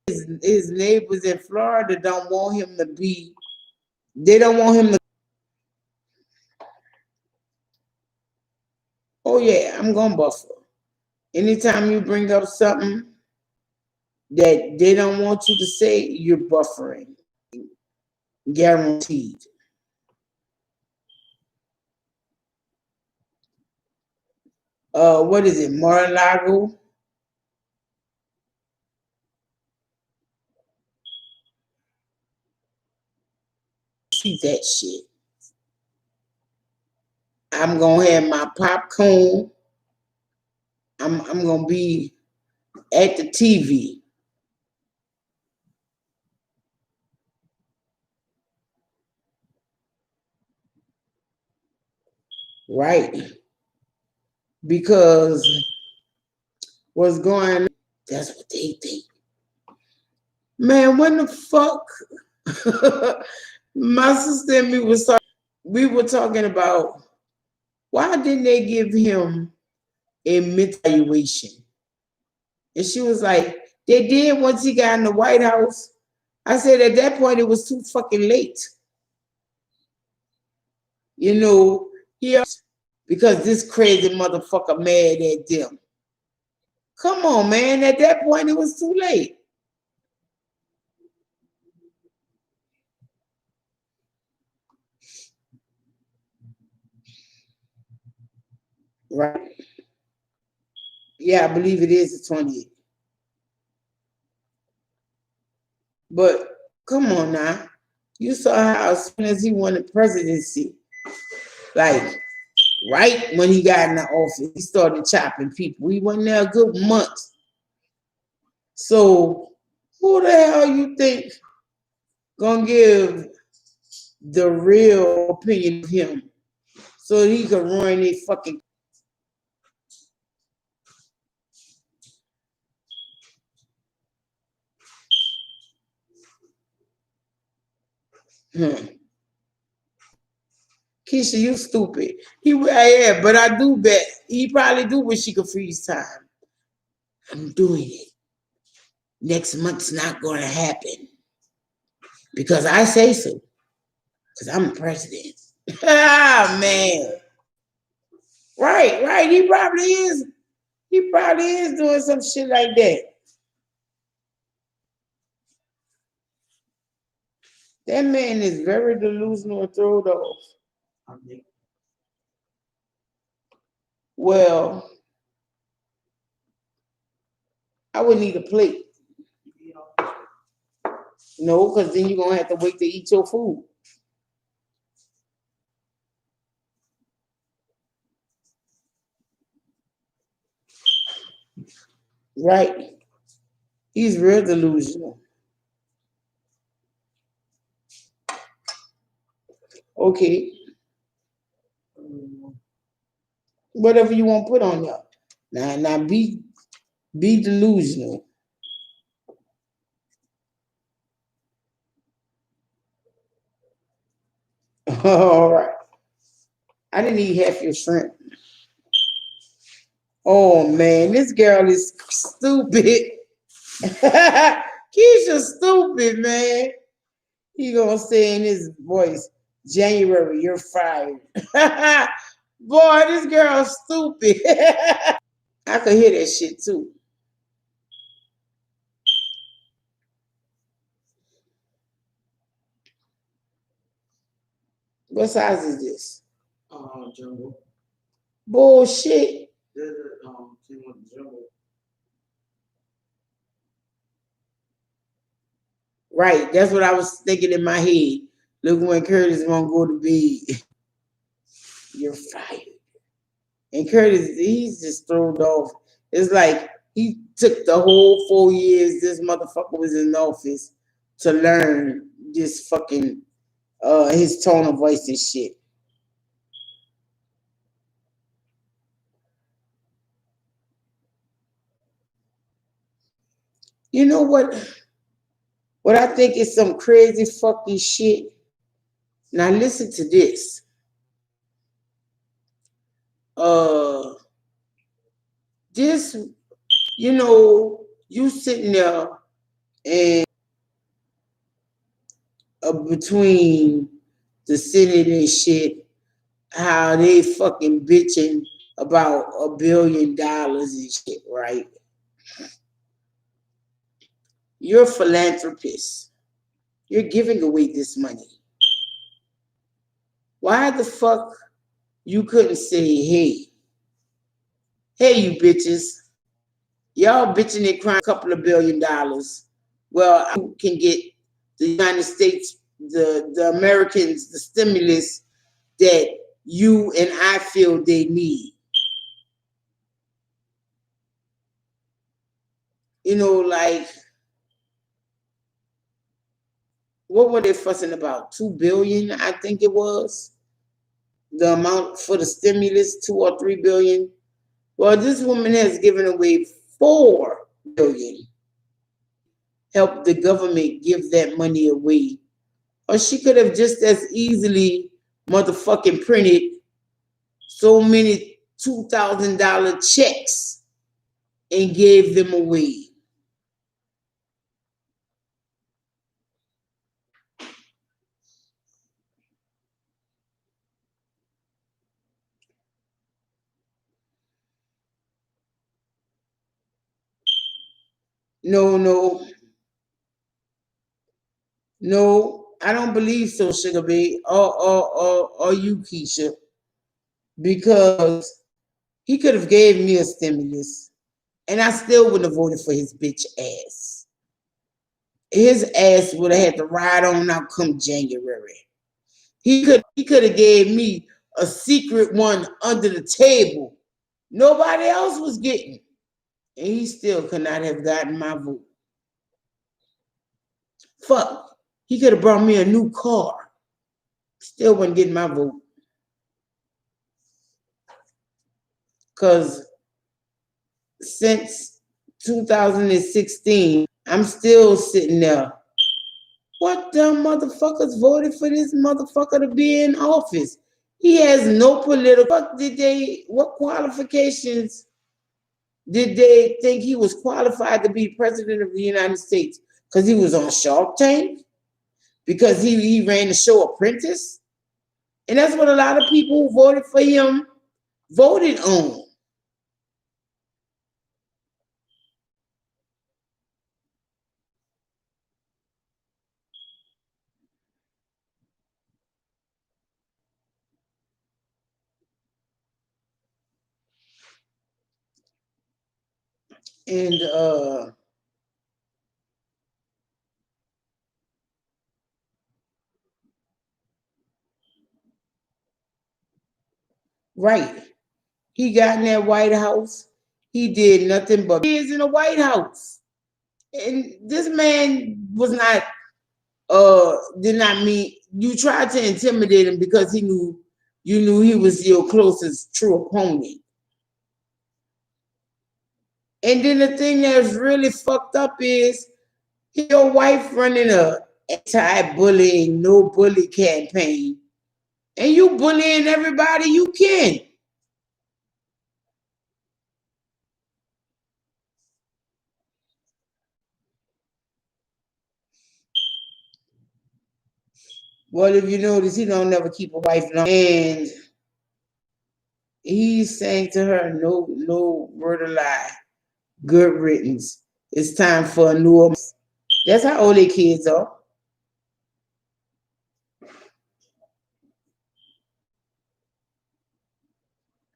His neighbors in Florida don't want him to be, they don't want him to. Oh yeah, I'm gonna buffer. Anytime you bring up something that they don't want you to say, you're buffering. Guaranteed. What is it, Mar-a-Lago? See that shit. I'm gonna have my popcorn. I'm gonna be at the TV. Right. Because what's going on, that's what they think. Man, when the fuck my sister and me we were talking about why didn't they give him a mid-evaluation? And she was like, they did once he got in the White House. I said at that point it was too fucking late. You know, because this crazy motherfucker mad at them. Come on, man. At that point it was too late. Right. Yeah, I believe it is the 28th. But come on now. You saw how as soon as he won the presidency, like right when he got in the office, he started chopping people. He wasn't there a good month. So who the hell you think gonna give the real opinion of him so he could ruin their fucking Keisha, you stupid. Yeah, but I do bet he probably do wish he could freeze time. I'm doing it. Next month's not gonna happen. Because I say so. Because I'm the president. Ah man. Right. He probably is. He probably is doing some shit like that. That man is very delusional and thrown off. Well, I would need a plate. No, because then you're gonna have to wait to eat your food. Right. He's real delusional. Okay. Whatever you want to put on y'all. Now be delusional. All right. I didn't eat half your shrimp. Oh man, this girl is stupid. Keisha's stupid, man. He gonna say in his voice, January, you're fired. Boy, this girl's stupid. I could hear that shit too. What size is this? Jumbo. Bullshit. Came with the jumbo. Right, that's what I was thinking in my head. Look when Curtis gonna go to bed. You're fired. And Curtis, he's just thrown off. It's like he took the whole 4 years this motherfucker was in office to learn this fucking his tone of voice and shit. You know what? What I think is some crazy fucking shit. Now listen to this. Uh, this, you sitting there and between the Senate and shit, how they fucking bitching about $1 billion and shit, right? You're a philanthropist. You're giving away this money. Why the fuck you couldn't say, hey, you bitches, y'all bitching and crying a couple of $1 billion. Well, I can get the United States, the Americans, the stimulus that you and I feel they need. Like, what were they fussing about? 2 billion, I think it was. The amount for the stimulus, 2 or 3 billion. Well, this woman has given away 4 billion. Help the government give that money away. Or she could have just as easily motherfucking printed so many $2,000 checks and gave them away. No, I don't believe so, Sugar Babe, or you, Keisha, because he could have gave me a stimulus, and I still wouldn't have voted for his bitch ass. His ass would have had to ride on out come January. He could have gave me a secret one under the table. Nobody else was getting, and he still could not have gotten my vote. Fuck, he could have brought me a new car. Still wouldn't get my vote. Because since 2016, I'm still sitting there. What dumb motherfuckers voted for this motherfucker to be in office? He has no political. What qualifications did they think he was qualified to be president of the United States? Because he was on Shark Tank? Because he ran the show Apprentice? And that's what a lot of people who voted for him voted on. And right, he got in that White House He did nothing but years in the White House. And this man was not, did not mean, you tried to intimidate him because you knew he was your closest true opponent. And then the thing that's really fucked up is your wife running a anti-bullying, no bully campaign, and you bullying everybody you can. Well, if you notice, he don't never keep a wife long, and he's saying to her, no word of lie, good riddance. It's time for a new. That's how old their kids are.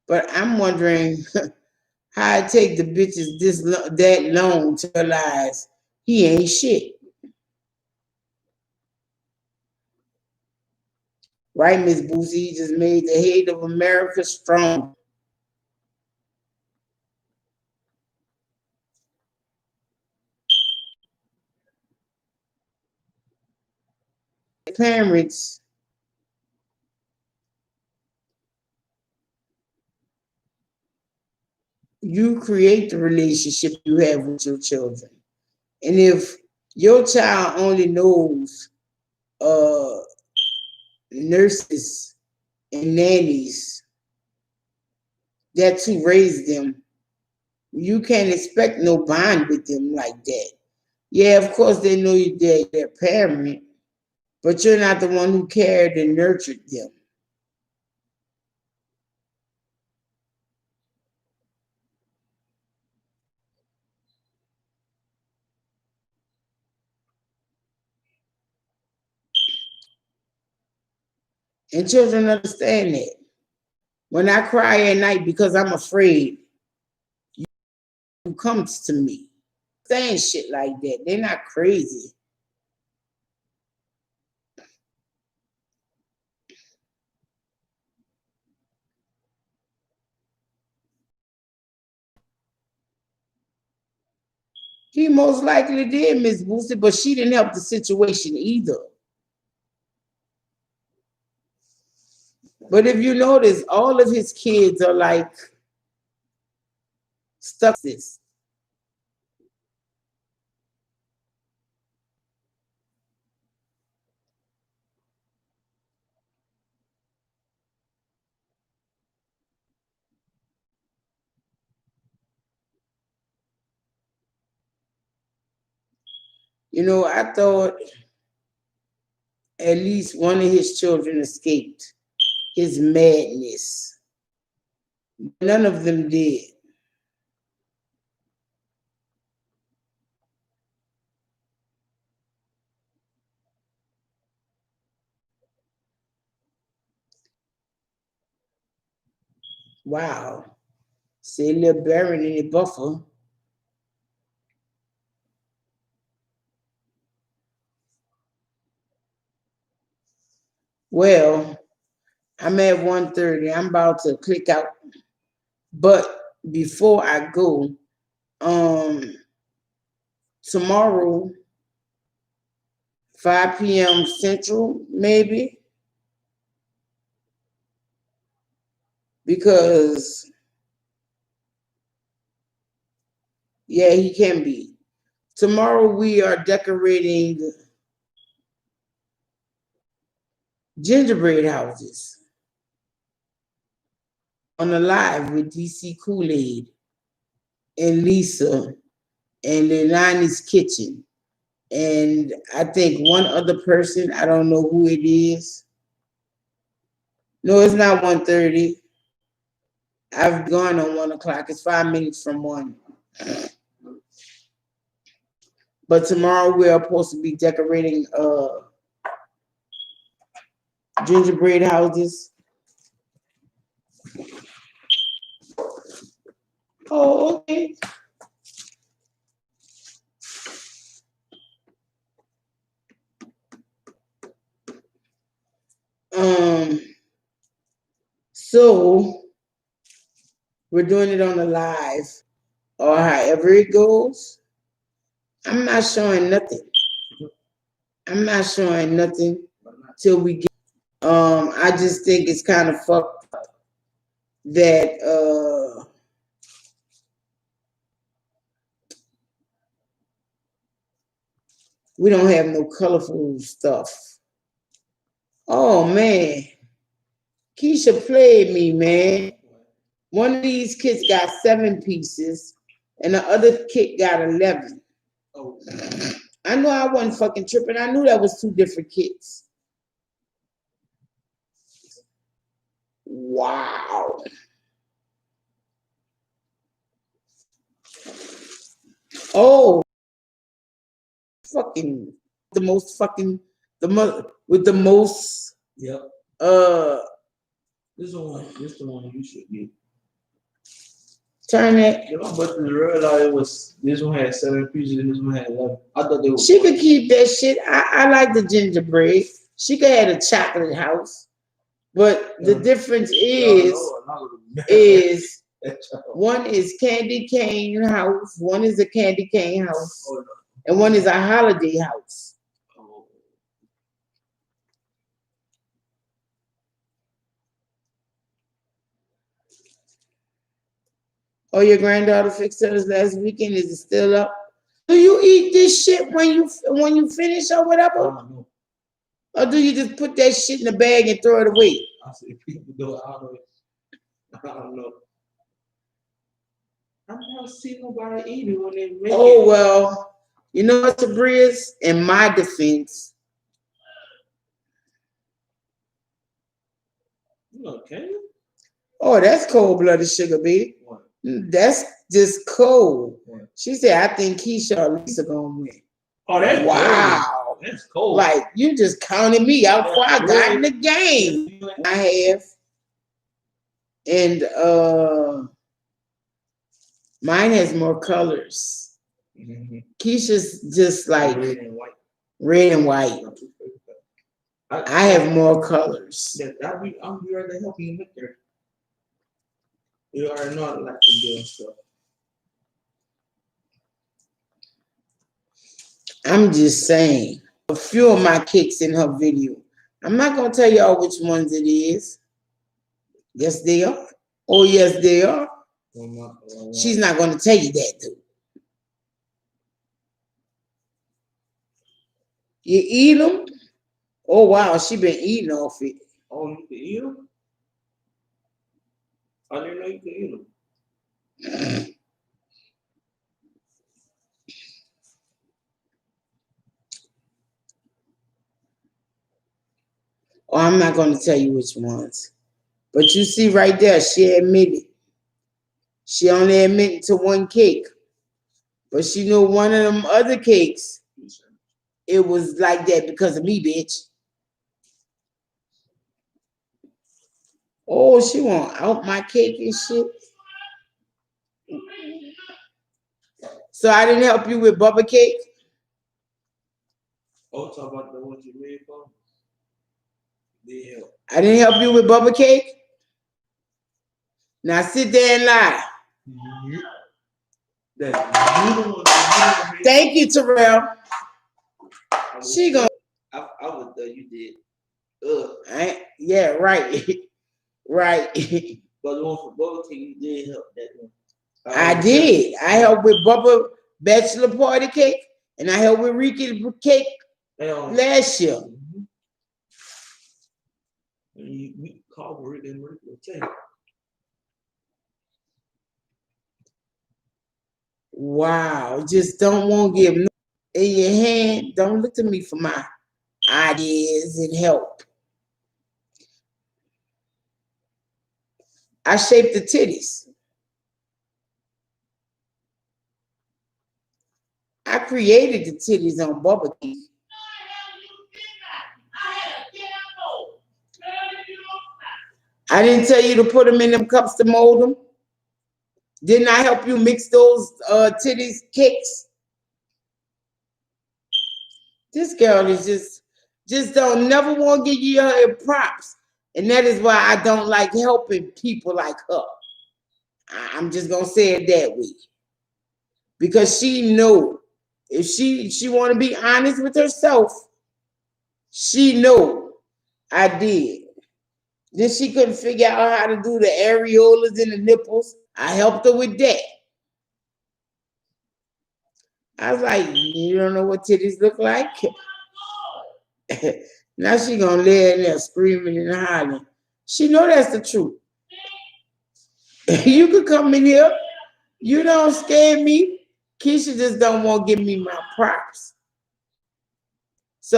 But I'm wondering how it take the bitches that long to realize he ain't shit. Right, Miss Boosie? He just made the hate of America strong. Parents, you create the relationship you have with your children. And if your child only knows uh, nurses and nannies that's who raised them, you can't expect no bond with them like that. Yeah, of course they know you're their parent, but you're not the one who cared and nurtured them. And children understand that. When I cry at night because I'm afraid, who comes to me saying shit like that. They're not crazy. He most likely did, Miss Boosie, but she didn't help the situation either. But if you notice, all of his kids are like stuck this. You know, I thought at least one of his children escaped his madness. None of them did. Wow. Say little Baron in the buffer. Well, I'm at 1:30. I'm about to click out. But before I go, um, tomorrow, 5 p.m. Central, maybe, because yeah, he can be. Tomorrow we are decorating gingerbread houses on the live with DC Kool-Aid and Lisa and Leilani's Kitchen. And I think one other person, I don't know who it is. No, it's not 1:30. I've gone on 1 o'clock. It's 5 minutes from 1. But tomorrow we are supposed to be decorating gingerbread houses. Oh, okay. So we're doing it on the live. or however it goes. I'm not showing nothing. I'm not showing nothing till we get. I just think it's kind of fucked up that we don't have no colorful stuff. Oh man, Keisha played me, man. One of these kits got 7 pieces, and the other kit got 11. Oh, I knew I wasn't fucking tripping. I knew that was 2 different kits. Wow. Oh, fucking the most fucking with the most yep. This the one you should get. turn it. Yeah, but the realize this one had 7 pieces and this one had 11. I thought they were. She could keep that shit. I like the gingerbread. She could have a chocolate house, but the difference is one is candy cane house, one is a candy cane house, and one is a holiday house. Oh, your granddaughter fixed hers last weekend. Is it still up? Do you eat this shit when you finish or whatever? Or do you just put that shit in the bag and throw it away? I see people do it. I don't know. I've never seen nobody eat it when they make it. Oh well, you know what, Sabriz? In my defense. Okay. Oh, that's cold-blooded sugar, baby. That's just cold. What? She said, I think Keisha or Lisa gonna win. Oh, that's wow. Cold. That's cold. Like you just counted me out before I got in the game. I have. And mine has more colors. Mm-hmm. Keisha's just like red and white. Red and white. I have more colors. I'll be right there helping you make there. You already know I like to do stuff. I'm just saying. A few of my kicks in her video. I'm not gonna tell y'all which ones it is. Yes, they are. Oh, yes, they are. She's not gonna tell you that, though. You eat them? Oh wow, she been eating off it. Oh, you can eat them? I didn't know you could eat them. Oh, I'm not going to tell you which ones. But you see right there, she admitted. She only admitted to 1 cake. But she knew one of them other cakes, it was like that because of me, bitch. Oh, she want out my cake and shit. So I didn't help you with bubble cake? Oh, talk about the ones you made for? Yeah. I didn't help you with bubble cake? Now sit there and lie. Yeah. Thank you, Terrell. She gonna. I would though you did. Yeah, right. Right. But the one for bubble cake, you did help that one. I did. I helped with Bubba bachelor party cake, and I helped with Ricky cake last year. We call Ricky and Ricky. Wow, just don't want to give no in your hand. Don't look to me for my ideas and help. I shaped the titties. I created the titties on bubble tea. I didn't tell you to put them in them cups to mold them. Didn't I help you mix those titties cakes? This girl is just don't never want to give you her props. And that is why I don't like helping people like her. I'm just going to say it that way. because she know if she want to be honest with herself, she know I did. Then she couldn't figure out how to do the areolas and the nipples. I helped her with that. I was like, you don't know what titties look like? Now she gonna lay in there screaming and hollering. She know that's the truth. You could come in here. You don't scare me. Keisha just don't want to give me my props. So,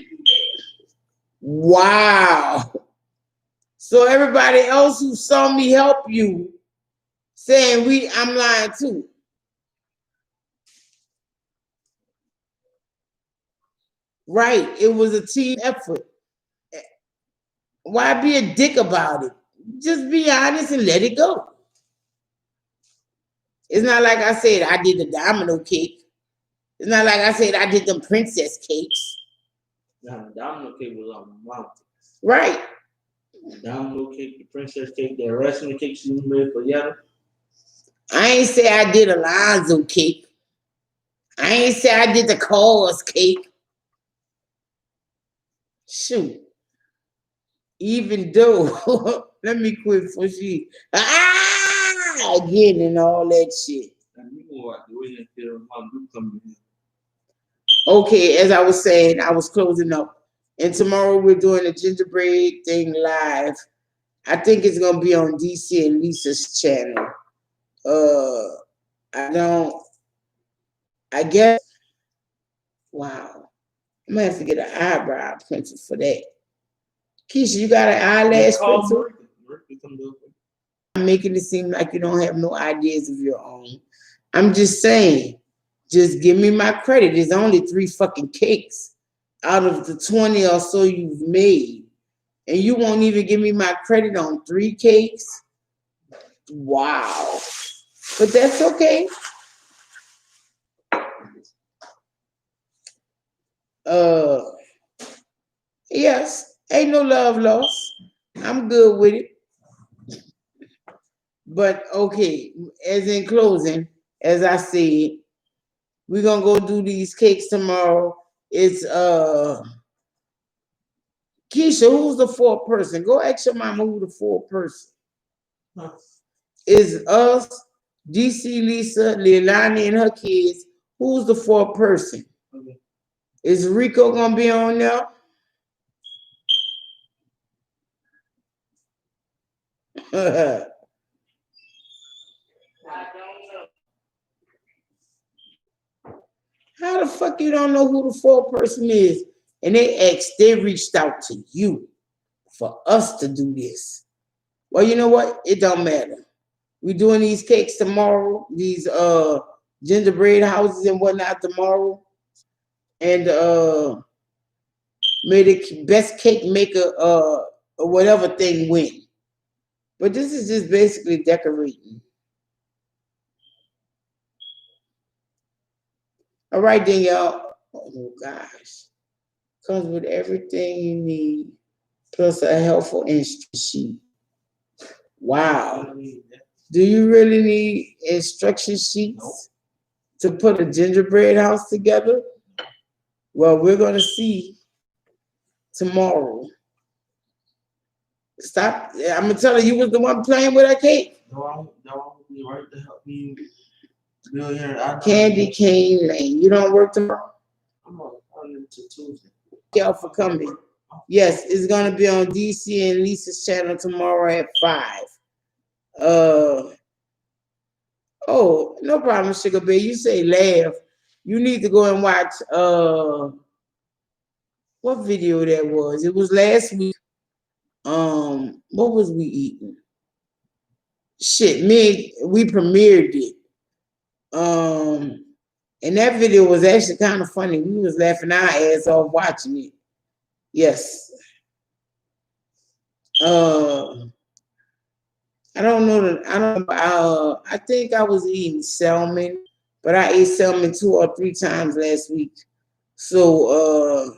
wow. So everybody else who saw me help you saying I'm lying too. Right. It was a team effort. Why be a dick about it? Just be honest and let it go. It's not like I said I did the domino cake. It's not like I said I did the princess cakes. Now, the domino cake was on the mountain. Right. The domino cake, the princess cake, the wrestling cakes you made for Yetta. I ain't say I did Alonzo cake. I ain't say I did the cause cake. Shoot. Even though, let me quit before she again and all that shit. Okay, as I was saying, I was closing up. And tomorrow we're doing a gingerbread thing live. I think it's gonna be on DC and Lisa's channel. I guess, wow. I'm gonna have to get an eyebrow pencil for that. Keisha, you got an eyelash pencil? I'm making it seem like you don't have no ideas of your own. I'm just saying, just give me my credit. There's only 3 fucking cakes out of the 20 or so you've made. And you won't even give me my credit on 3 cakes? Wow. But that's okay. Yes, ain't no love lost. I'm good with it. But okay, as in closing, as I said, we're gonna go do these cakes tomorrow. It's Keisha, who's the 4th person? Go ask your mama who the 4th person. Is us, DC Lisa, Leilani and her kids. Who's the 4th person? Okay. Is Rico gonna be on there? How the fuck you don't know who the 4th person is? And they reached out to you for us to do this. Well, you know what? It don't matter. We're doing these cakes tomorrow, these gingerbread houses and whatnot tomorrow. And may the best cake maker or whatever thing win. But this is just basically decorating. All right, then, y'all. Oh, gosh. Comes with everything you need, plus a helpful instruction sheet. Wow. Do you really need instruction sheets to put a gingerbread house together? Well, we're going to see tomorrow. Stop. I'm going to tell you, you was the one playing with that cake. No, you right to help me. Candy Cane Lane. You don't work tomorrow? I'm on to Tuesday. Thank y'all for coming. Yes, it's going to be on DC and Lisa's channel tomorrow at 5. Oh, no problem, Sugar Bear. You say laugh. You need to go and watch what video that was. It was last week. What was we eating? Shit, we premiered it. And that video was actually kind of funny. We was laughing our ass off watching it. Yes. I don't know. I think I was eating salmon, but I ate salmon 2 or 3 times last week. So,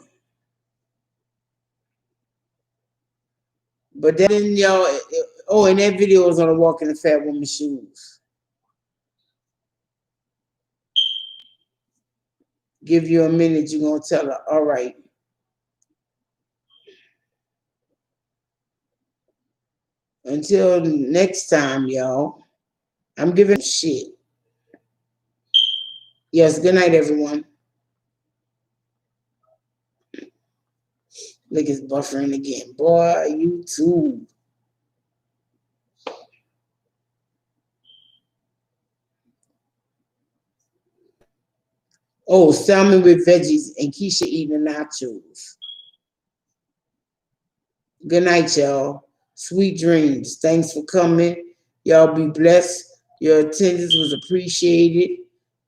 but then y'all, and that video was on a walk in the fat woman's shoes. give you a minute, you're gonna tell her, all right. Until next time, y'all. I'm giving shit. Yes, good night, everyone. Look, it's buffering again. Boy, you too. Oh, salmon with veggies and Keisha eating nachos. Good night, y'all. Sweet dreams. Thanks for coming. Y'all be blessed. Your attendance was appreciated.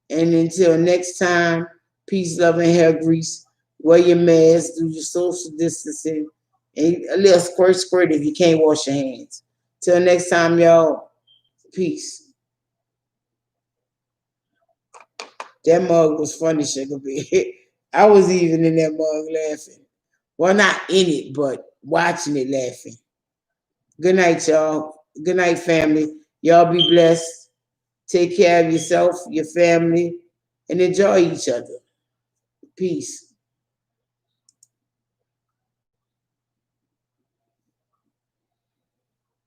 And until next time, peace, love, and hair grease. Wear your mask, do your social distancing, and a little squirt squirt if you can't wash your hands. Till next time, y'all. Peace. That mug was funny, Sugar Bear. I was even in that mug laughing. Well, not in it, but watching it laughing. Good night, y'all. Good night, family. Y'all be blessed. Take care of yourself, your family, and enjoy each other. Peace.